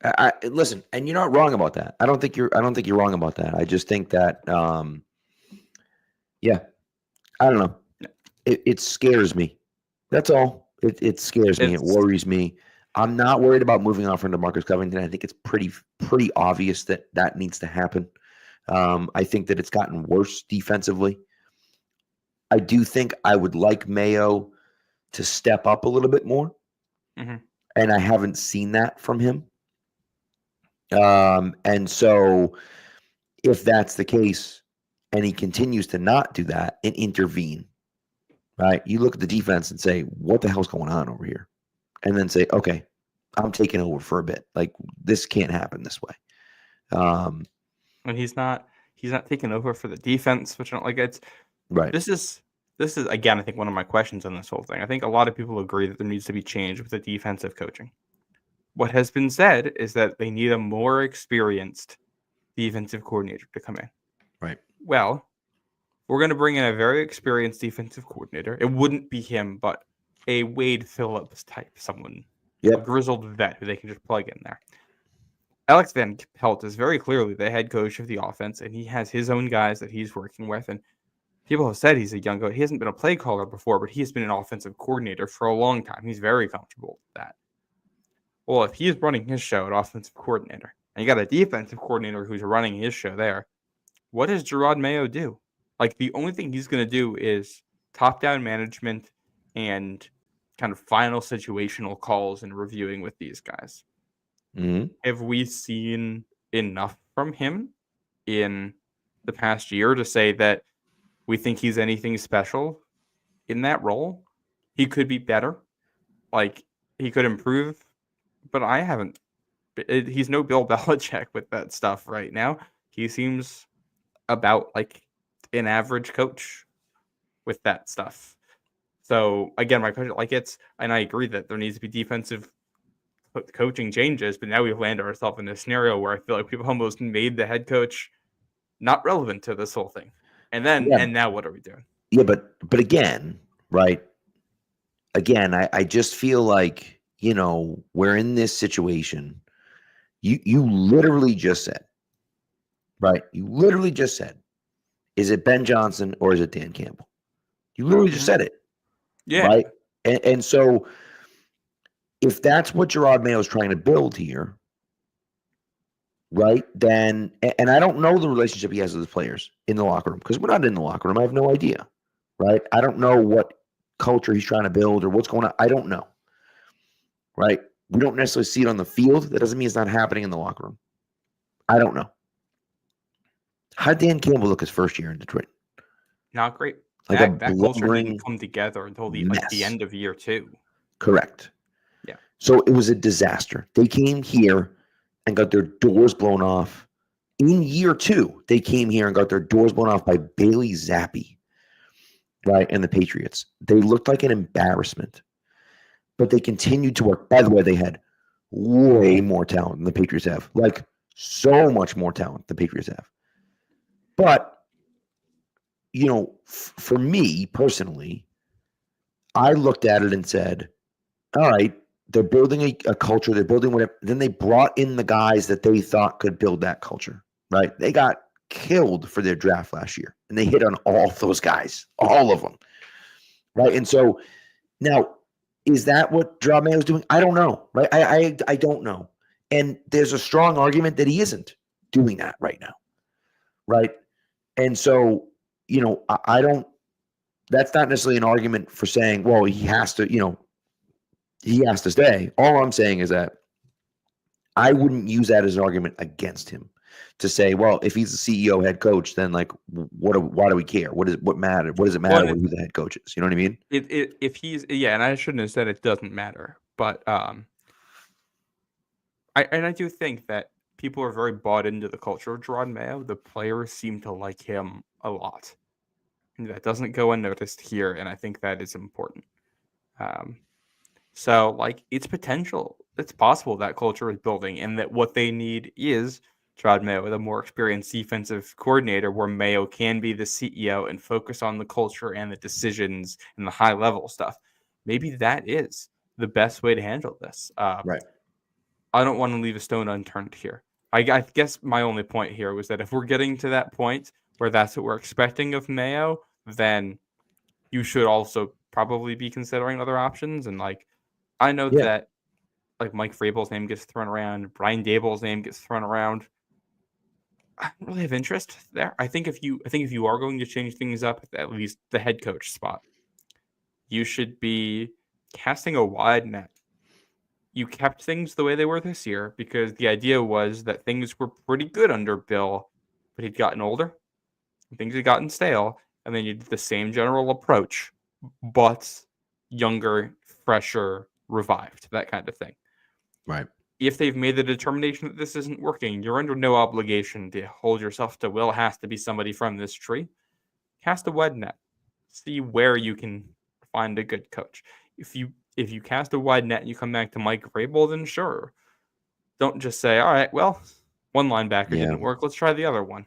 I listen, and you're not wrong about that. I don't think you're wrong about that. I just think that, I don't know. It scares me. That's all. It scares me. It worries me. I'm not worried about moving on from DeMarcus Covington. I think it's pretty obvious that needs to happen. I think that it's gotten worse defensively. I do think I would like Mayo to step up a little bit more. Mm-hmm. And I haven't seen that from him. And so if that's the case and he continues to not do that and intervene, right? You look at the defense and say, what the hell's going on over here? And then say, okay, I'm taking over for a bit. This can't happen this way. And he's not taking over for the defense, which I don't like. It's right. This is again, I think one of my questions on this whole thing. I think a lot of people agree that there needs to be change with the defensive coaching. What has been said is that they need a more experienced defensive coordinator to come in. Right. Well, we're going to bring in a very experienced defensive coordinator. It wouldn't be him, but a Wade Phillips type, someone, a grizzled vet who they can just plug in there. Alex Van Pelt is very clearly the head coach of the offense, and he has his own guys that he's working with. And people have said he's a young guy. He hasn't been a play caller before, but he's been an offensive coordinator for a long time. He's very comfortable with that. Well, if he's running his show at offensive coordinator, and you got a defensive coordinator who's running his show there, what does Gerard Mayo do? Like, the only thing he's going to do is top-down management and kind of final situational calls and reviewing with these guys. Mhm. Have we seen enough from him in the past year to say that we think he's anything special in that role? He could be better. Like, he could improve, but I haven't. He's no Bill Belichick with that stuff right now. He seems about like an average coach with that stuff. So again, my question, like and I agree that there needs to be defensive coaching changes, but now we've landed ourselves in a scenario where I feel like we've almost made the head coach not relevant to this whole thing. And then, Yeah. and now what are we doing? Yeah, but again, right? Again, I just feel like, we're in this situation. You literally just said, right? You literally just said, is it Ben Johnson or is it Dan Campbell? You literally just said it, Yeah. right? And so if that's what Gerard Mayo is trying to build here, right, then, and I don't know the relationship he has with his players in the locker room because we're not in the locker room. I have no idea, right? I don't know what culture he's trying to build or what's going on. I don't know, right? We don't necessarily see it on the field. That doesn't mean it's not happening in the locker room. I don't know. How did Dan Campbell look his first year in Detroit? Not great. Like That culture didn't come together until the mess. end of year 2. Correct. Yeah. So it was a disaster. They came here and got their doors blown off. In year 2, they came here and got their doors blown off by Bailey Zappi, right, and the Patriots. They looked like an embarrassment, but they continued to work. By the way, they had way more talent than the Patriots have, like so much more talent than the Patriots have. But, for me personally, I looked at it and said, all right, they're building a culture. They're building whatever. Then they brought in the guys that they thought could build that culture, right? They got killed for their draft last year, and they hit on all those guys, all of them, right? And so now, is that what Gerard Mayo is doing? I don't know, right? I don't know. And there's a strong argument that he isn't doing that right now, right? And so, I don't, that's not necessarily an argument for saying, well, he has to stay. All I'm saying is that I wouldn't use that as an argument against him to say, well, if he's the CEO head coach, then like, why do we care? What does it matter who the head coach is? You know what I mean? If he's, and I shouldn't have said it doesn't matter, but I do think that people are very bought into the culture of Gerard Mayo. The players seem to like him a lot. And that doesn't go unnoticed here, and I think that is important. So, like, it's possible that culture is building, and that what they need is Gerard Mayo with a more experienced defensive coordinator where Mayo can be the CEO and focus on the culture and the decisions and the high-level stuff. Maybe that is the best way to handle this. Right. I don't want to leave a stone unturned here. I guess my only point here was that if we're getting to that point where that's what we're expecting of Mayo, then you should also probably be considering other options. And like, I know that like Mike Vrabel's name gets thrown around, Brian Dable's name gets thrown around. I don't really have interest there. I think if you are going to change things up, at least the head coach spot, you should be casting a wide net. You kept things the way they were this year because the idea was that things were pretty good under Bill, but he'd gotten older, things had gotten stale, and then you did the same general approach, but younger, fresher, revived, that kind of thing. Right. If they've made the determination that this isn't working, you're under no obligation to hold yourself to, well, it has to be somebody from this tree. Cast a wide net. See where you can find a good coach. If you cast a wide net and you come back to Mike Vrabel, then sure. Don't just say, all right, well, one linebacker didn't work. Let's try the other one.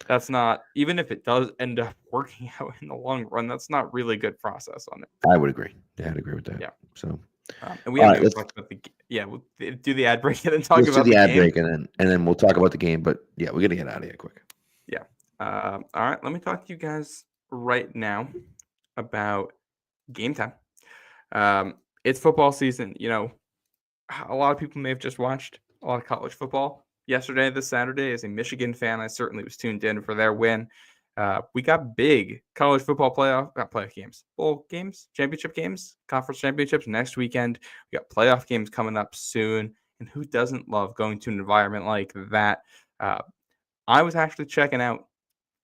That's not, even if it does end up working out in the long run, that's not really good process on it. I would agree. Yeah, I'd agree with that. Yeah. So, and we haven't even talked about we'll do the ad break and then talk about the ad break and then we'll talk about the game. But yeah, we're gonna get out of here quick. Yeah. All right. Let me talk to you guys right now about game time. It's football season. a lot of people may have just watched a lot of college football yesterday, this Saturday. As a Michigan fan, I certainly was tuned in for their win. We got big college football playoff games, bowl games, championship games, conference championships next weekend. We got playoff games coming up soon. And who doesn't love going to an environment like that? I was actually checking out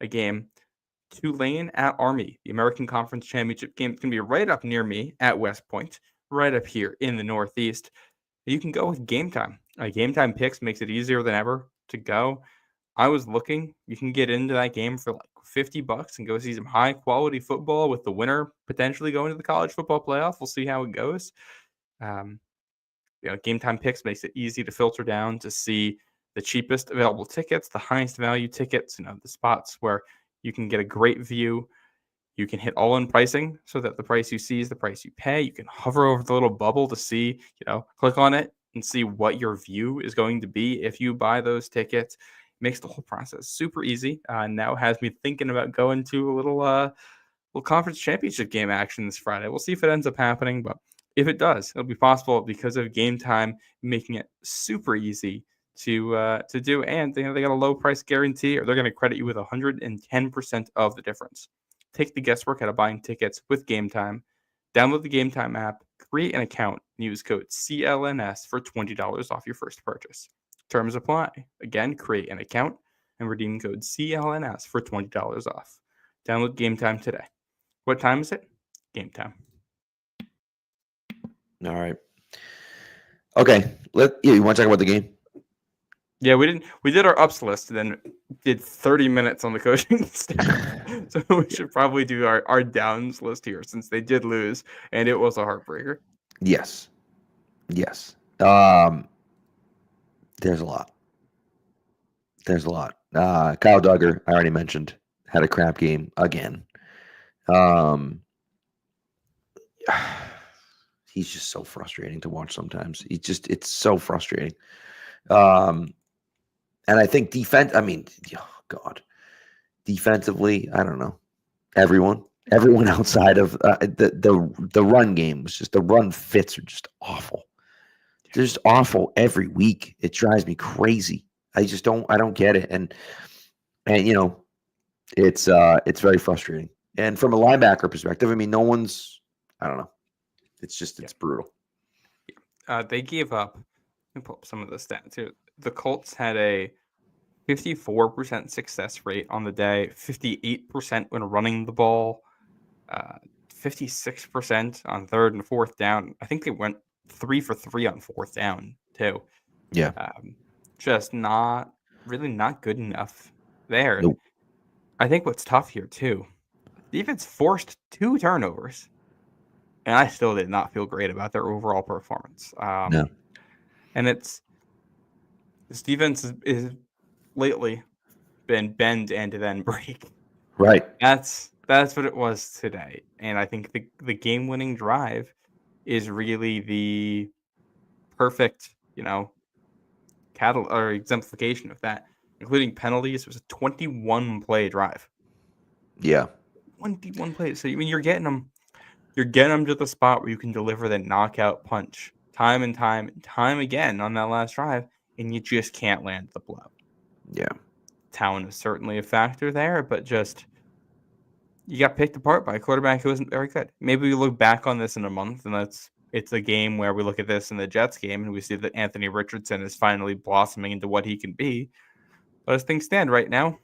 a game, Tulane at Army, the American Conference Championship game. It's going to be right up near me at West Point, right up here in the Northeast. You can go with Game Time. Game Time Picks makes it easier than ever to go. I was looking. You can get into that game for like $50 and go see some high quality football with the winner potentially going to the college football playoff. We'll see how it goes. Game Time Picks makes it easy to filter down to see the cheapest available tickets, the highest value tickets, the spots where you can get a great view. You can hit all-in pricing so that the price you see is the price you pay. You can hover over the little bubble to see, click on it and see what your view is going to be if you buy those tickets. It makes the whole process super easy. Now has me thinking about going to a little conference championship game action this Friday. We'll see if it ends up happening, but if it does, it'll be possible because of Game Time making it super easy to do. And they got a low price guarantee, or they're going to credit you with 110% of the difference. Take the guesswork out of buying tickets with Game Time. Download the Game Time app, create an account, and use code CLNS for $20 off your first purchase. Terms apply. Again, create an account and redeem code CLNS for $20 off. Download Game Time today. What time is it? Game Time. All right. Okay. You want to talk about the game? Yeah, we didn't. We did our ups list, and then did 30 minutes on the coaching staff. So we should probably do our downs list here, since they did lose, and it was a heartbreaker. Yes. There's a lot. Kyle Duggar, I already mentioned, had a crap game again. He's just so frustrating to watch sometimes. It's so frustrating. And I think defensively, I don't know. Everyone outside of the run game was just, the run fits are just awful. They're just awful every week. It drives me crazy. I don't get it. And it's very frustrating. And from a linebacker perspective, I don't know. It's brutal. They gave up. Let me pull up some of the stats here. The Colts had a 54% success rate on the day, 58% when running the ball, 56% on third and fourth down. I think they went 3 for 3 on fourth down too. Yeah. Just not good enough there. Nope. I think what's tough here too, defense forced 2 turnovers, and I still did not feel great about their overall performance. No. And this defense is lately been bend and then break. Right. That's what it was today. And I think the game-winning drive is really the perfect, exemplification of that, including penalties. It was a 21-play drive. Yeah. 21 plays. So you're getting them to the spot where you can deliver the knockout punch time and time again on that last drive, and you just can't land the blow. Yeah. Talent is certainly a factor there, but just you got picked apart by a quarterback who wasn't very good. Maybe we look back on this in a month, and it's a game where we look at this in the Jets game, and we see that Anthony Richardson is finally blossoming into what he can be. But as things stand right now,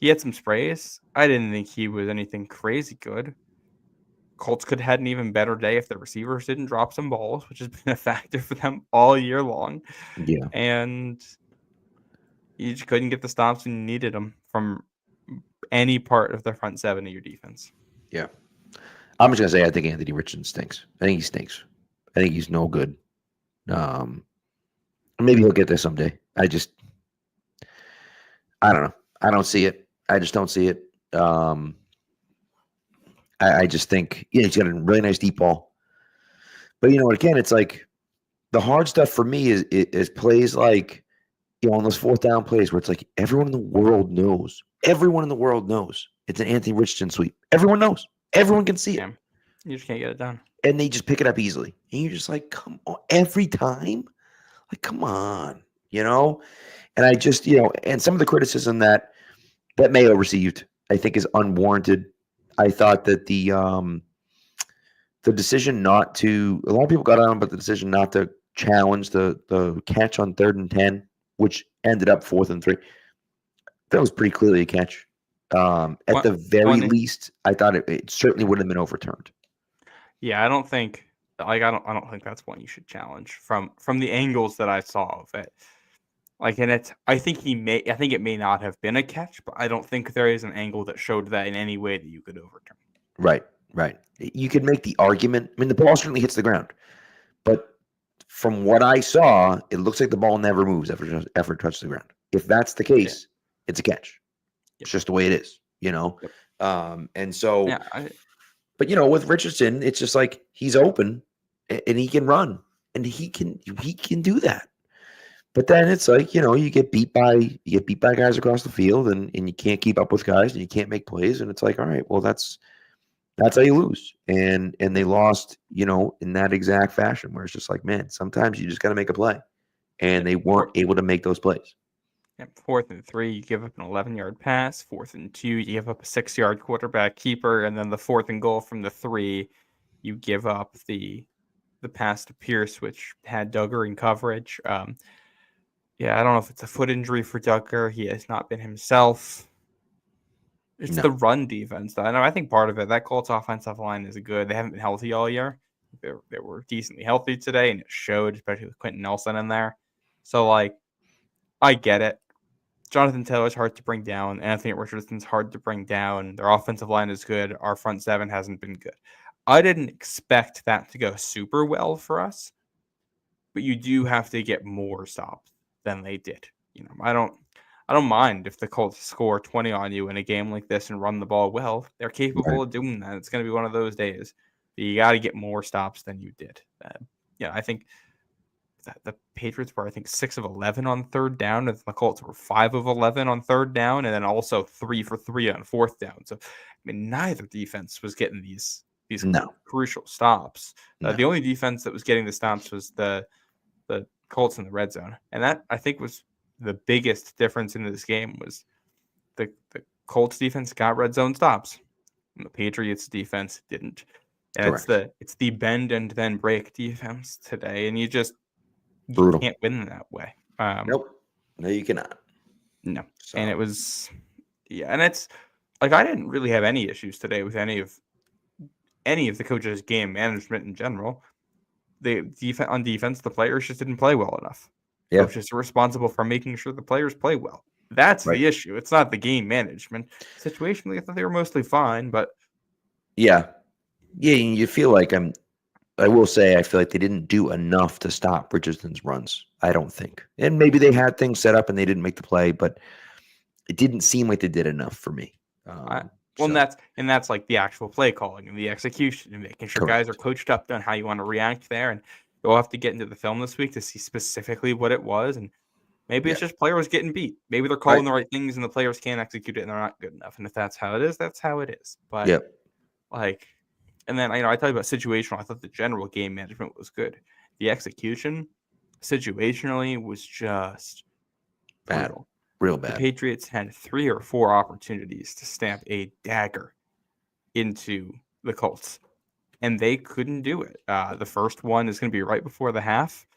he had some sprays. I didn't think he was anything crazy good. Colts could have had an even better day if the receivers didn't drop some balls, which has been a factor for them all year long. Yeah. And you just couldn't get the stops when you needed them from any part of the front seven of your defense. Yeah. I'm just going to say I think Anthony Richardson stinks. I think he stinks. I think he's no good. Maybe he'll get there someday. I don't know. I don't see it. I just don't see it. I just think he's got a really nice deep ball. But again, it's like the hard stuff for me is plays like on those fourth down plays where it's like everyone in the world knows. Everyone in the world knows it's an Anthony Richardson sweep. Everyone knows. Everyone can see it. You just can't get it done. and they just pick it up easily. And you're just like, come on, every time? Like, come on, you know? And I just, and some of the criticism that Mayo received, I think, is unwarranted. I thought that the decision not to, a lot of people got on, but the decision not to challenge the catch on 3rd and 10, which ended up 4th and 3, that was pretty clearly a catch. At the very least, I thought it certainly would have been overturned. Yeah, I don't think that's one you should challenge from the angles that I saw of it. Like, and I think it may not have been a catch, but I don't think there is an angle that showed that in any way that you could overturn. Right. You could make the argument. I mean, the ball certainly hits the ground, but from what I saw, it looks like the ball never moves after it touches the ground. If that's the case, it's a catch. Yep. It's just the way it is, Yep. And so, but with Richardson, it's just like he's open and he can run and he can do that. But then it's like, you get beat by guys across the field and you can't keep up with guys and you can't make plays. And it's like, all right, well, that's how you lose. And they lost, in that exact fashion where it's just like, man, sometimes you just got to make a play. And they weren't able to make those plays. 4th and 3, you give up an 11-yard pass. 4th and 2, you give up a 6-yard quarterback keeper. And then the 4th and goal from the 3, you give up the pass to Pierce, which had Duggar in coverage. I don't know if it's a foot injury for Duggar. He has not been himself. It's the run defense, though. I think part of it, that Colts offensive line is good. They haven't been healthy all year. They were decently healthy today, and it showed, especially with Quentin Nelson in there. So, I get it. Jonathan Taylor's hard to bring down. Anthony Richardson's hard to bring down. Their offensive line is good. Our front seven hasn't been good. I didn't expect that to go super well for us, but you do have to get more stops than they did. I don't mind if the Colts score 20 on you in a game like this and run the ball well. They're capable of doing that. It's going to be one of those days. But you got to get more stops than you did. I think the Patriots were, 6 of 11 on 3rd down, and the Colts were 5 of 11 on 3rd down, and then also 3 for 3 on 4th down. So, neither defense was getting these crucial stops. The only defense that was getting the stops was the Colts in the red zone, and that, I think, was the biggest difference in this game. Was the Colts defense got red zone stops, and the Patriots defense didn't. And it's the bend and then break defense today, and you can't win that way. Nope. No, you cannot. No. So. And it was, and it's like I didn't really have any issues today with any of the coaches' game management in general. On defense, the players just didn't play well enough. Yeah. Coaches are responsible for making sure the players play well. That's the issue. It's not the game management. Situationally, I thought they were mostly fine, but you feel like I will say I feel like they didn't do enough to stop Richardson's runs. I don't think. And maybe they had things set up and they didn't make the play, but it didn't seem like they did enough for me. And that's like the actual play calling and the execution and making sure guys are coached up on how you want to react there. And you'll have to get into the film this week to see specifically what it was. And maybe it's just players getting beat. Maybe they're calling the right things and the players can't execute it and they're not good enough. And if that's how it is, that's how it is. But and then, I tell you about situational. I thought the general game management was good. The execution, situationally, was just bad, brutal. Real bad. The Patriots had 3 or 4 opportunities to stamp a dagger into the Colts, and they couldn't do it. The first one is going to be right before the half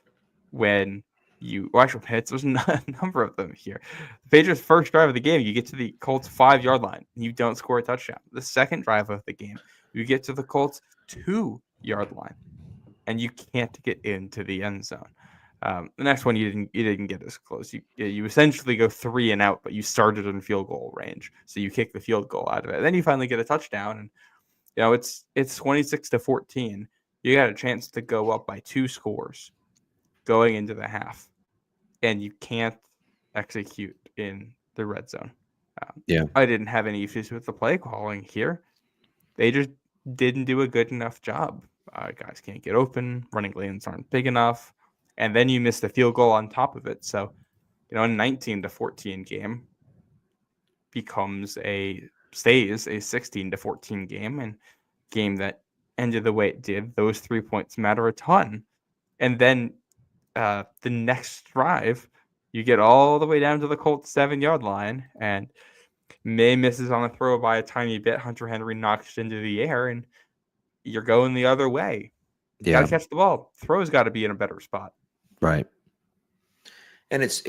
when there's a number of them here. The Patriots' first drive of the game, you get to the Colts' 5-yard line, and you don't score a touchdown. The second drive of the game, you get to the Colts' 2-yard line, and you can't get into the end zone. The next one, you didn't get as close. You essentially go 3 and out, but you started in field goal range, so you kick the field goal out of it. And then you finally get a touchdown, and it's 26-14. You got a chance to go up by 2 scores going into the half, and you can't execute in the red zone. I didn't have any issues with the play calling here. They just didn't do a good enough job. Guys can't get open. Running lanes aren't big enough. And then you miss the field goal on top of it. So, a 19-14 game stays a 16-14 game, and game that ended the way it did, those 3 points matter a ton. And then the next drive, you get all the way down to the Colts 7-yard line, and May misses on a throw by a tiny bit. Hunter Henry knocks it into the air, and you're going the other way. Got to catch the ball. Throw's got to be in a better spot. Right. And it's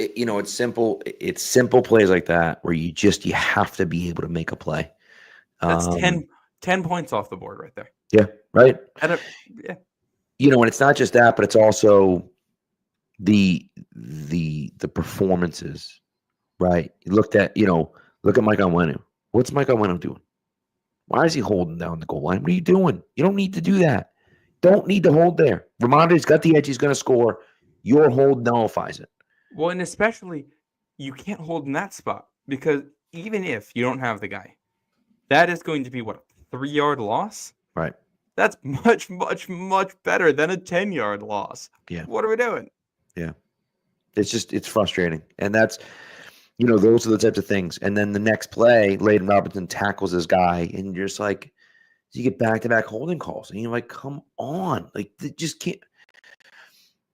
simple. It's simple plays like that where you have to be able to make a play. That's 10 points off the board right there. Yeah. Right. Yeah. And it's not just that, but it's also the performances, right? You look at Mike Onwenu. What's Mike Onwenu doing? Why is he holding down the goal line? What are you doing? You don't need to do that. Don't need to hold there. Ramonde's got the edge. He's going to score. Your hold nullifies it. Well, and especially you can't hold in that spot because even if you don't have the guy, that is going to be what, a 3-yard loss? Right. That's much, much, much better than a 10-yard loss. Yeah. What are we doing? Yeah. It's frustrating. And that's, those are the types of things. And then the next play, Layden Robinson tackles this guy, and you're just like, you get back-to-back holding calls. And you're like, come on. Like, they just can't.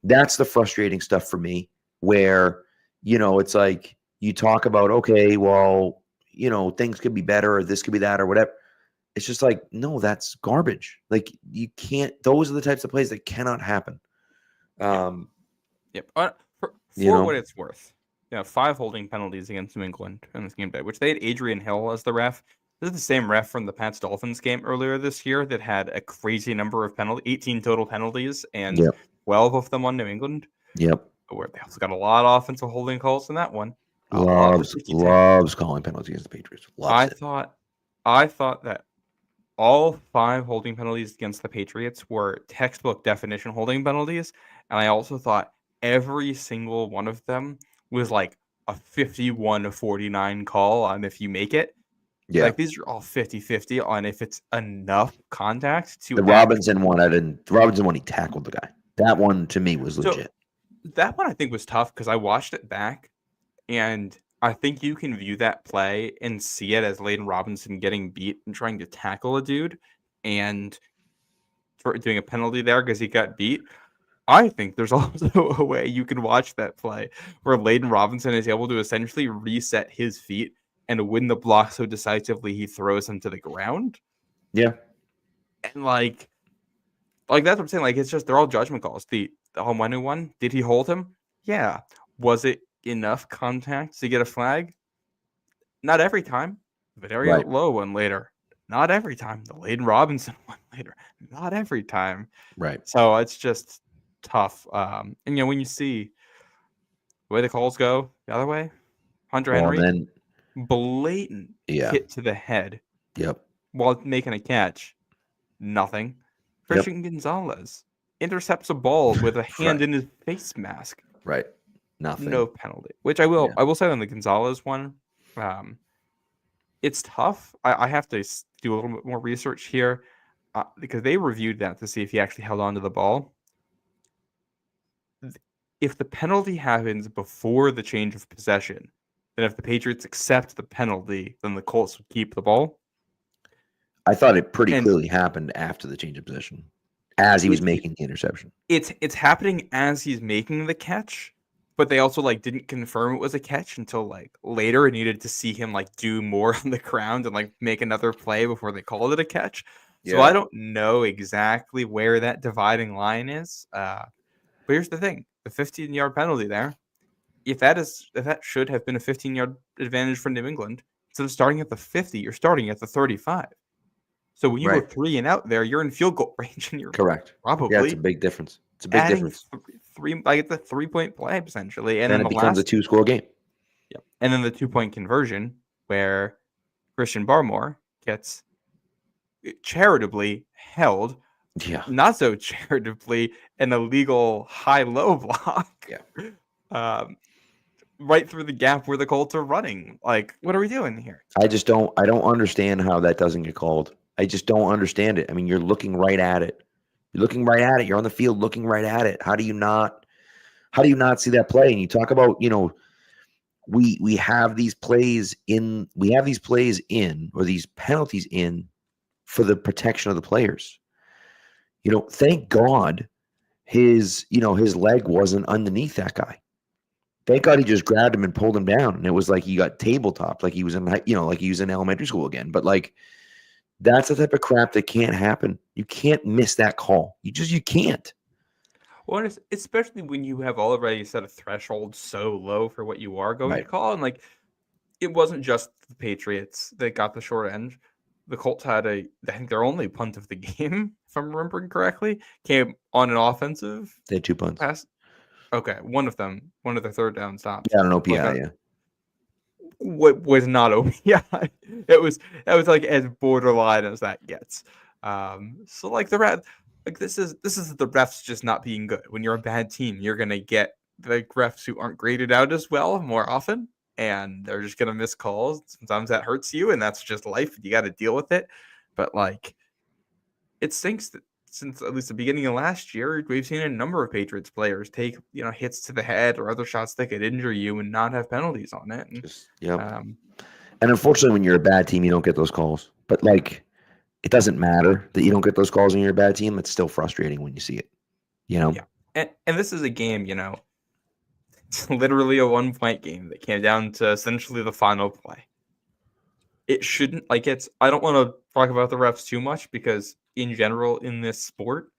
That's the frustrating stuff for me where, it's like you talk about, okay, well, things could be better or this could be that or whatever. It's just like, no, that's garbage. Like, you can't. Those are the types of plays that cannot happen. Yep. For what it's worth, 5 holding penalties against New England in this game day, which they had Adrian Hill as the ref. This is the same ref from the Pats-Dolphins game earlier this year that had a crazy number of 18 total penalties, and 12 of them on New England. Yep. Where they also got a lot of offensive holding calls in that one. Loves calling penalties against the Patriots. I thought that all 5 holding penalties against the Patriots were textbook definition holding penalties, and I also thought every single one of them was like a 51-49 call on if you make it. Yeah. Like, these are all 50-50 on if it's enough contact to. The Robinson one, he tackled the guy. That one to me was legit. So, that one I think was tough because I watched it back, and I think you can view that play and see it as Layden Robinson getting beat and trying to tackle a dude and for doing a penalty there because he got beat. I think there's also a way you can watch that play where Layden Robinson is able to essentially reset his feet and win the block so decisively he throws him to the ground. Yeah. And like that's what I'm saying. Like, it's just, they're all judgment calls. The Onwenu one, did he hold him? Yeah. Was it enough contact to get a flag? Not every time. Very low one later. Not every time. The Layden Robinson one later. Not every time. Right. So it's just tough. And when you see the way the calls go the other way, Hunter Henry, blatant hit to the head. Yep. While making a catch, nothing. Christian Gonzalez intercepts a ball with a hand in his face mask. Right. Nothing. No penalty. Which I will say on the Gonzalez one, it's tough. I have to do a little bit more research here because they reviewed that to see if he actually held on to the ball. If the penalty happens before the change of possession, then if the Patriots accept the penalty, then the Colts would keep the ball. I thought it pretty clearly happened after the change of possession, as he was making the interception. It's happening as he's making the catch, but they also didn't confirm it was a catch until later and needed to see him do more on the ground and make another play before they called it a catch. Yeah. So I don't know exactly where that dividing line is. But here's the thing: the 15-yard penalty there, if that should have been a 15-yard advantage for New England, instead of starting at the 50, you're starting at the 35. So when you go 3 and out there, you're in field goal range, and you're correct. Probably it's a big difference. It's a big difference. It's a 3-point play essentially, and then it becomes a 2-score game. Yep. And then the 2-point conversion where Christian Barmore gets charitably held. Yeah. Not so charitably, an illegal high-low block. Yeah. Right through the gap where the Colts are running. What are we doing here? I don't understand how that doesn't get called. I just don't understand it. I mean, you're looking right at it. You're looking right at it. You're on the field looking right at it. How do you not see that play? And you talk about, we have these plays in, or these penalties in for the protection of the players. Thank God his leg wasn't underneath that guy. Thank God he just grabbed him and pulled him down. And it was like he got tabletopped, like he was in elementary school again. But like, that's the type of crap that can't happen. You can't miss that call. You can't. Well, especially when you have already set a threshold so low for what you are going to Right. call. And like, it wasn't just the Patriots that got the short end. The Colts had I think their only punt of the game, if I'm remembering correctly, came on an offensive They had 2 punts. pass. Okay, one of their third down stops. Yeah, I don't know. Like Yeah. what was not OPI. That was like as borderline as that gets. So like this is the refs just not being good. When you're a bad team, you're gonna get the refs who aren't graded out as well more often, and they're just gonna miss calls. Sometimes that hurts you, and that's just life. You got to deal with it. But like, it stinks that since at least the beginning of last year, we've seen a number of Patriots players take hits to the head or other shots that could injure you and not have penalties on it. And, Yep. And unfortunately, when you're a bad team, you don't get those calls. But like, it doesn't matter that you don't get those calls when you're a bad team. It's still frustrating when you see it. Yeah. And this is a game, it's literally a 1-point game that came down to essentially the final play. It shouldn't I don't want to talk about the refs too much because in general in this sport,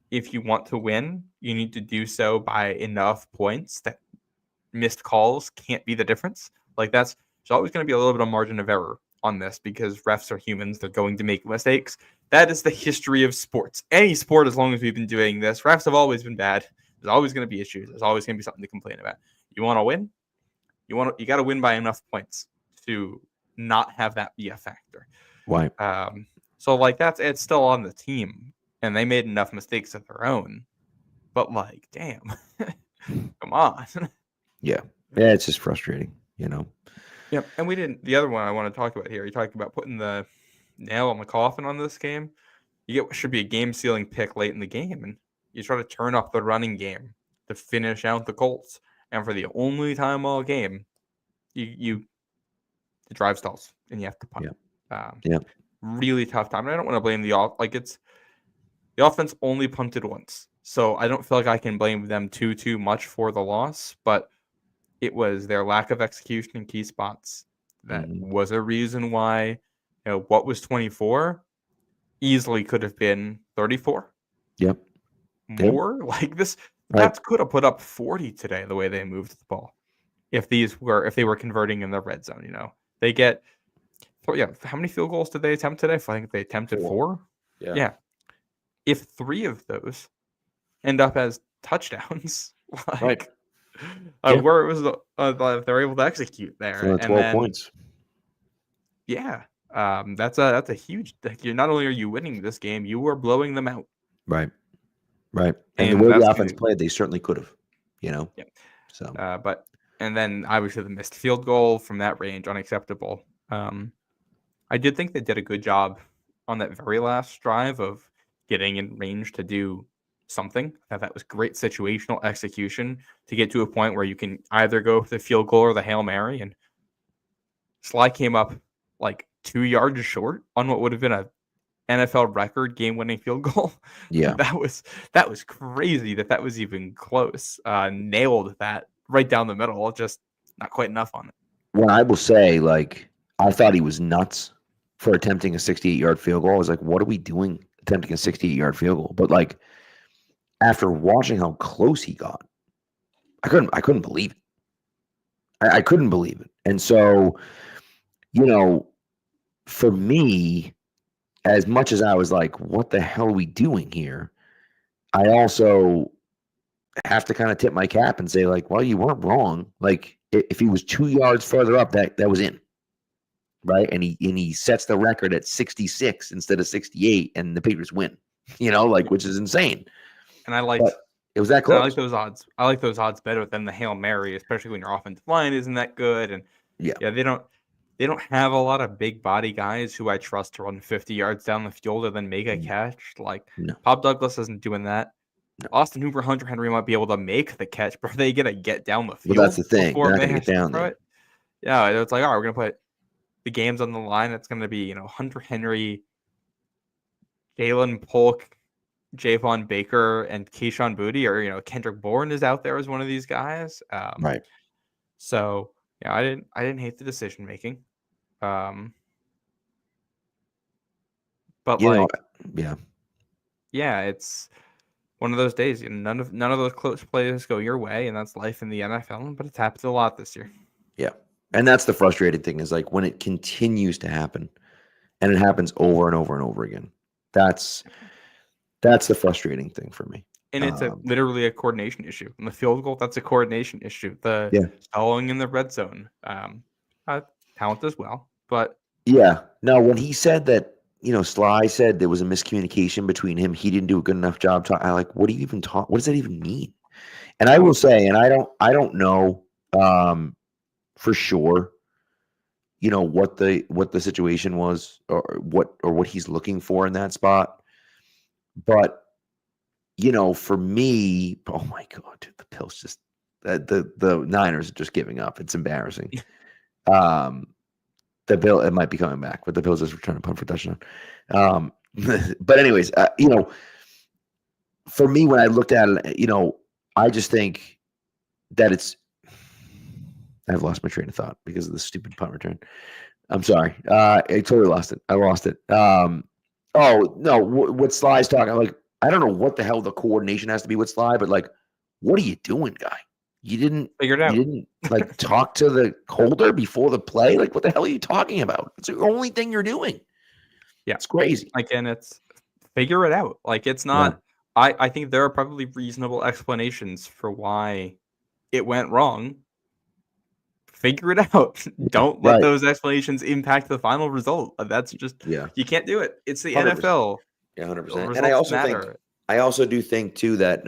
if you want to win, you need to do so by enough points that missed calls can't be the difference. Like there's always going to be a little bit of margin of error on this because refs are humans. They're going to make mistakes. That is the history of sports. Any sport, as long as we've been doing this, refs have always been bad. There's always going to be issues. There's always going to be something to complain about. You want to win? You got to win by enough points to not have that be a factor. Right. So like it's still on the team, and they made enough mistakes of their own. But like, damn, come on. Yeah, it's just frustrating, Yep, and we didn't. The other one I want to talk about here, you talked about putting the nail on the coffin on this game. You get what should be a game-sealing pick late in the game, and you try to turn up the running game to finish out the Colts. And for the only time all game, the drive stalls, and you have to punt. Yeah. Really tough time. And I don't want to blame the offense only punted once, so I don't feel like I can blame them too much for the loss, but it was their lack of execution in key spots that was a reason why, what was 24 easily could have been 34. Yep. More like this. Pats could have put up 40 today the way they moved the ball. If they were converting in the red zone, they get. How many field goals did they attempt today? I think they attempted 4. Yeah. If 3 of those end up as touchdowns, Right. Where it was they're able to execute there, So 12 points. Yeah, that's a huge. You're not only are you winning this game, you are blowing them out. Right. And the way the offense played, they certainly could have. Yeah. So, and then obviously the missed field goal from that range, unacceptable. I did think they did a good job on that very last drive of getting in range to do something. That was great situational execution to get to a point where you can either go for the field goal or the Hail Mary. And Sly came up like 2 yards short on what would have been a NFL record game-winning field goal. Yeah. That was crazy that was even close. Nailed that right down the middle, just not quite enough on it. Well, I will say, I thought he was nuts for attempting a 68-yard field goal. I was like, what are we doing attempting a 68-yard field goal? But after watching how close he got, I couldn't believe it. I couldn't believe it. And so, for me, as much as I was like, what the hell are we doing here? I also have to kind of tip my cap and say, well, you weren't wrong. If he was 2 yards further up, that was in. Right. And he sets the record at 66 instead of 68, and the Patriots win, which is insane. And it was that close. I like those odds. I like those odds better than the Hail Mary, especially when your offensive line isn't that good. And they don't have a lot of big body guys who I trust to run 50 yards down the field and then make a catch. No. Bob Douglas isn't doing that. No. Austin Hooper, Hunter Henry might be able to make the catch, but are they gonna get down the field? Well, that's the thing. They're not gonna get down there. Yeah, it's like, all right, we're gonna put the game's on the line. It's gonna be, Hunter Henry, Jalen Polk, Javon Baker and Keyshawn Booty, or Kendrick Bourne is out there as one of these guys. Right. So yeah, I didn't hate the decision making. But yeah, it's one of those days. None of those close plays go your way, and that's life in the NFL. But it's happened a lot this year. Yeah. And that's the frustrating thing is like when it continues to happen and it happens over and over and over again. That's the frustrating thing for me. And it's literally a coordination issue. And the field goal, that's a coordination issue. The following in the red zone, talent as well. But yeah. Now, when he said that, Sly said there was a miscommunication between him, he didn't do a good enough job. I like, what do you even talk? What does that even mean? And I will say, and I don't know for sure, what the situation was or what he's looking for in that spot. But for me, oh my God, dude, the Bills just the Niners are just giving up. It's embarrassing. The Bill, it might be coming back, but the Bills is trying to punt for touchdown. But anyways, for me, when I looked at it, I just think that I've lost my train of thought because of the stupid punt return. I'm sorry. I totally lost it. I lost it. Oh no, what Sly's talking like, I don't know what the hell the coordination has to be with Sly, but like, what are you doing, guy? You didn't figure it out. You didn't like talk to the holder before the play. Like, what the hell are you talking about? It's the only thing you're doing. Yeah, it's crazy. Again, it's figure it out. Like, it's not. Yeah. I think there are probably reasonable explanations for why it went wrong. Figure it out. Don't let those explanations impact the final result. That's just you can't do it. It's the 100%. NFL. Yeah, 100%. And I also do think too that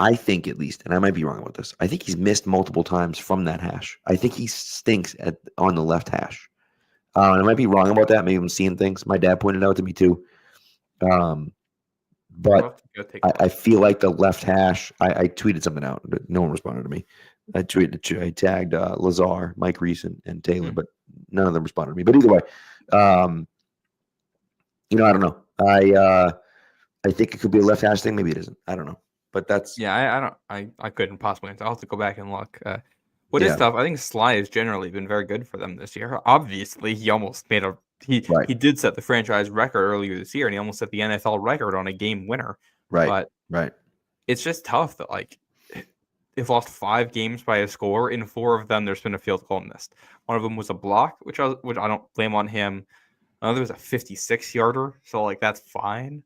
I think at least, and I might be wrong about this, I think he's missed multiple times from that hash. I think he stinks on the left hash. I might be wrong about that. Maybe I'm seeing things. My dad pointed out to me too. But I feel like the left hash, I tweeted something out, but no one responded to me. I tagged Lazar, Mike Reese, and Taylor, but none of them responded to me. But either way, I don't know. I think it could be a left hash thing. Maybe it isn't. I don't know. But that's I couldn't possibly answer. I'll have to go back and look. What is tough? I think Sly has generally been very good for them this year. Obviously, he almost made he did set the franchise record earlier this year, and he almost set the NFL record on a game winner. Right. But it's just tough that they've lost 5 games by a score. In 4 of them, there's been a field goal missed. One of them was a block, which I don't blame on him. Another was a 56-yarder, so that's fine.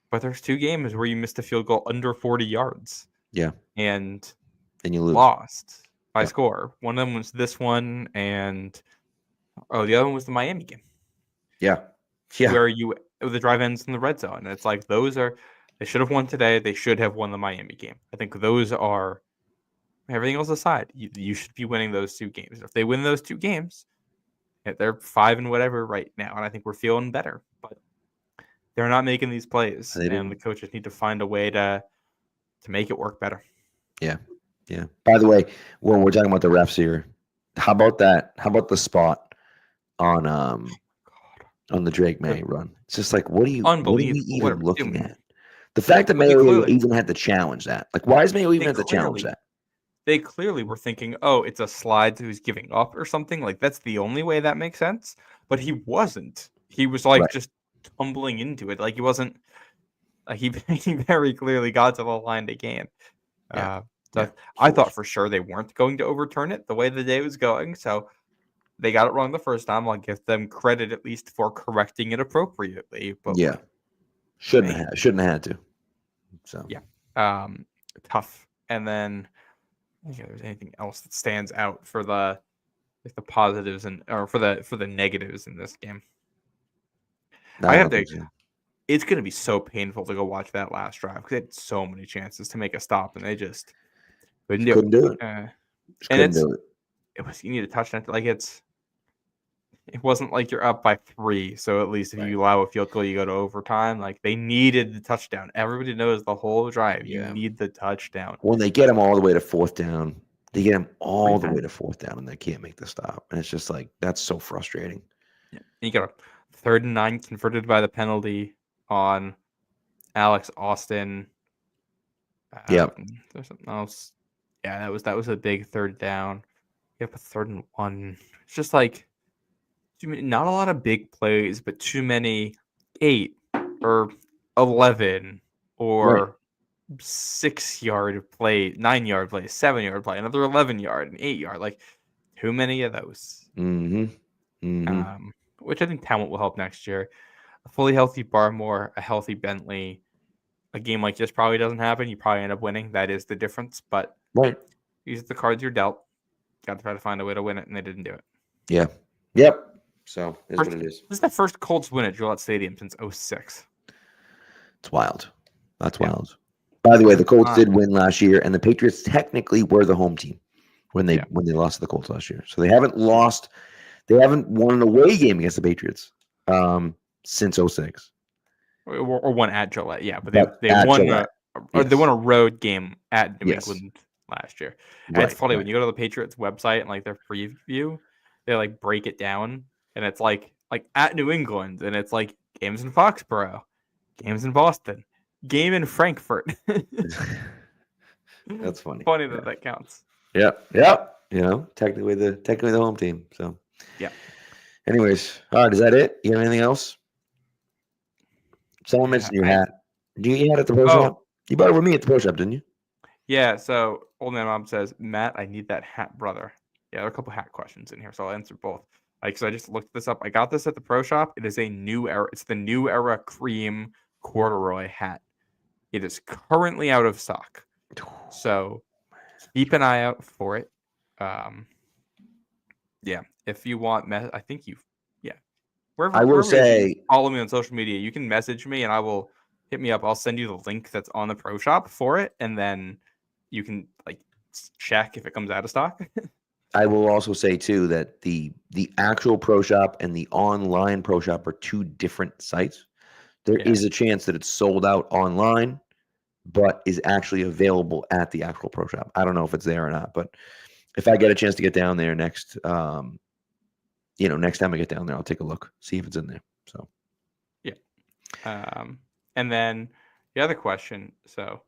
But there's 2 games where you missed a field goal under 40 yards. Yeah. And you lose. Lost by score. One of them was this one, and the other one was the Miami game. Yeah. Where the drive ends in the red zone. And it's like they should have won today. They should have won the Miami game. I think those are, everything else aside, you should be winning those 2 games. If they win those 2 games, they're 5 and whatever right now, and I think we're feeling better. But they're not making these plays, and the coaches need to find a way to make it work better. Yeah. Yeah. By the way, when we're talking about the refs here, how about that? How about the spot on the Drake May run? It's just like, what are you even looking at? The fact that Mayo even had to challenge that. Like, why does Mayo even have to challenge that? They clearly were thinking, oh, it's a slide who's giving up or something. Like, that's the only way that makes sense. But he wasn't. He was just tumbling into it. Like, he wasn't. He very clearly got to the line to gain. I thought for sure they weren't going to overturn it the way the day was going. So they got it wrong the first time. I'll give them credit at least for correcting it appropriately. But shouldn't have had to. So tough. And then I don't think there's anything else that stands out for the positives or for the negatives in this game. It's going to be so painful to go watch that last drive because they had so many chances to make a stop and they just couldn't do it. It was, you need a touchdown. It wasn't like you're up by 3. So at least if you allow a field goal, you go to overtime. Like, they needed the touchdown. Everybody knows the whole drive. You need the touchdown. When they get them all the way to 4th down, and they can't make the stop. And it's just like, that's so frustrating. Yeah. You got to 3rd and 9 converted by the penalty on Alex Austin. Yep. There's something else. Yeah, that was a big 3rd down. Yep, a 3rd and 1. It's just like not a lot of big plays, but too many 8 or 11 or 6-yard play, 9-yard play, 7-yard play, another 11-yard, and 8-yard. Like too many of those. Which I think talent will help next year. A fully healthy Barmore, a healthy Bentley. A game like this probably doesn't happen. You probably end up winning. That is the difference. But these are the cards you're dealt. Got to try to find a way to win it, and they didn't do it. Yeah. Yep. So is what it is. This is the first Colts win at Gillette Stadium since 2006. It's wild. That's wild. By the way, the Colts did win last year, and the Patriots technically were the home team when they lost to the Colts last year. So they haven't lost. They haven't won an away game against the Patriots since 2006. Or one at Gillette, yeah, but they won they won a road game at New England last year. And it's funny when you go to the Patriots website and like their preview, they like break it down, and it's like at New England, and it's like games in Foxborough, games in Boston, game in Frankfurt. That's funny. Funny that counts. Yep. You know, technically the home team. So yeah. Anyways, all right, is that it? You have anything else? Someone mentioned your hat. Do you hat at the pro shop? You bought it with me at the pro shop, didn't you? Yeah. So old man mom says, Matt, I need that hat, brother. Yeah, there are a couple hat questions in here, so I'll answer both. So I just looked this up. I got this at the pro shop. It is a new era. It's the new era cream corduroy hat. It is currently out of stock. So keep an eye out for it. Yeah, if you want, I think you. I will say, follow me on social media. You can message me, and I will hit me up. I'll send you the link that's on the pro shop for it, and then you can check if it comes out of stock. I will also say too that the actual pro shop and the online pro shop are two different sites. There is a chance that it's sold out online, but is actually available at the actual pro shop. I don't know if it's there or not, but if I get a chance to get down there next time I get down there, I'll take a look, see if it's in there. So, and then the other question. So,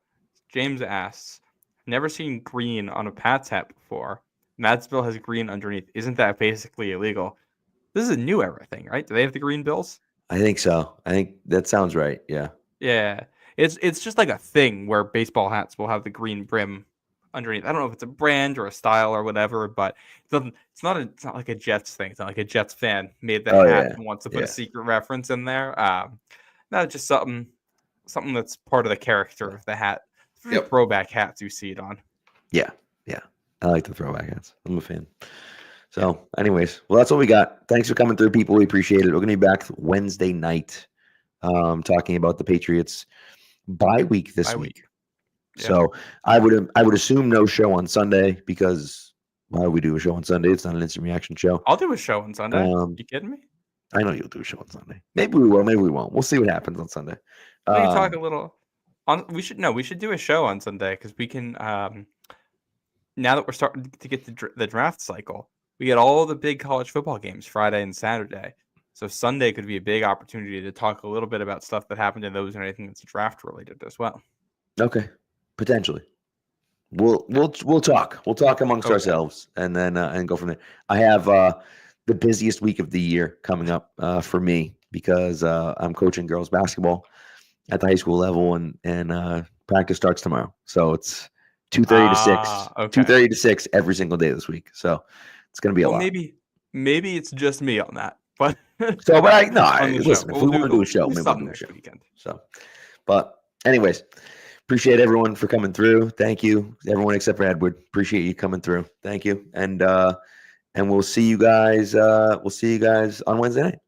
James asks, "Never seen green on a Pats hat before. Mattsville has green underneath. Isn't that basically illegal?" This is a new era thing, right? Do they have the green bills? I think so. I think that sounds right. Yeah. Yeah. It's just like a thing where baseball hats will have the green brim underneath. I don't know if it's a brand or a style or whatever, but it's not like a Jets thing. It's not like a Jets fan made that hat and wants to put a secret reference in there. No, just something that's part of the character of the hat. Throwback hats you see it on. Yeah. I like the throwback hats. I'm a fan. So, anyways, well, that's what we got. Thanks for coming through, people. We appreciate it. We're going to be back Wednesday night talking about the Patriots bye week this week. Yeah. So I would assume no show on Sunday, because why would we do a show on Sunday? It's not an instant reaction show. I'll do a show on Sunday. You kidding me? I know you'll do a show on Sunday. Maybe we will. Maybe we won't. We'll see what happens on Sunday. We can talk a little. We should do a show on Sunday, because we can. Now that we're starting to get the draft cycle, we get all the big college football games Friday and Saturday. So Sunday could be a big opportunity to talk a little bit about stuff that happened in those and anything that's draft related as well. Okay, potentially. We'll talk. We'll talk amongst ourselves, and then and go from there. I have the busiest week of the year coming up for me, because I'm coaching girls basketball at the high school level, and practice starts tomorrow. So it's 2:30 to 6. 2:30 to 6 every single day this week. So it's going to be a lot. Maybe it's just me on that, but listen, if we want to do a show, maybe we'll do a show weekend. So, but anyways, appreciate everyone for coming through. Thank you, everyone except for Edward. Appreciate you coming through. Thank you, and we'll see you guys. We'll see you guys on Wednesday night.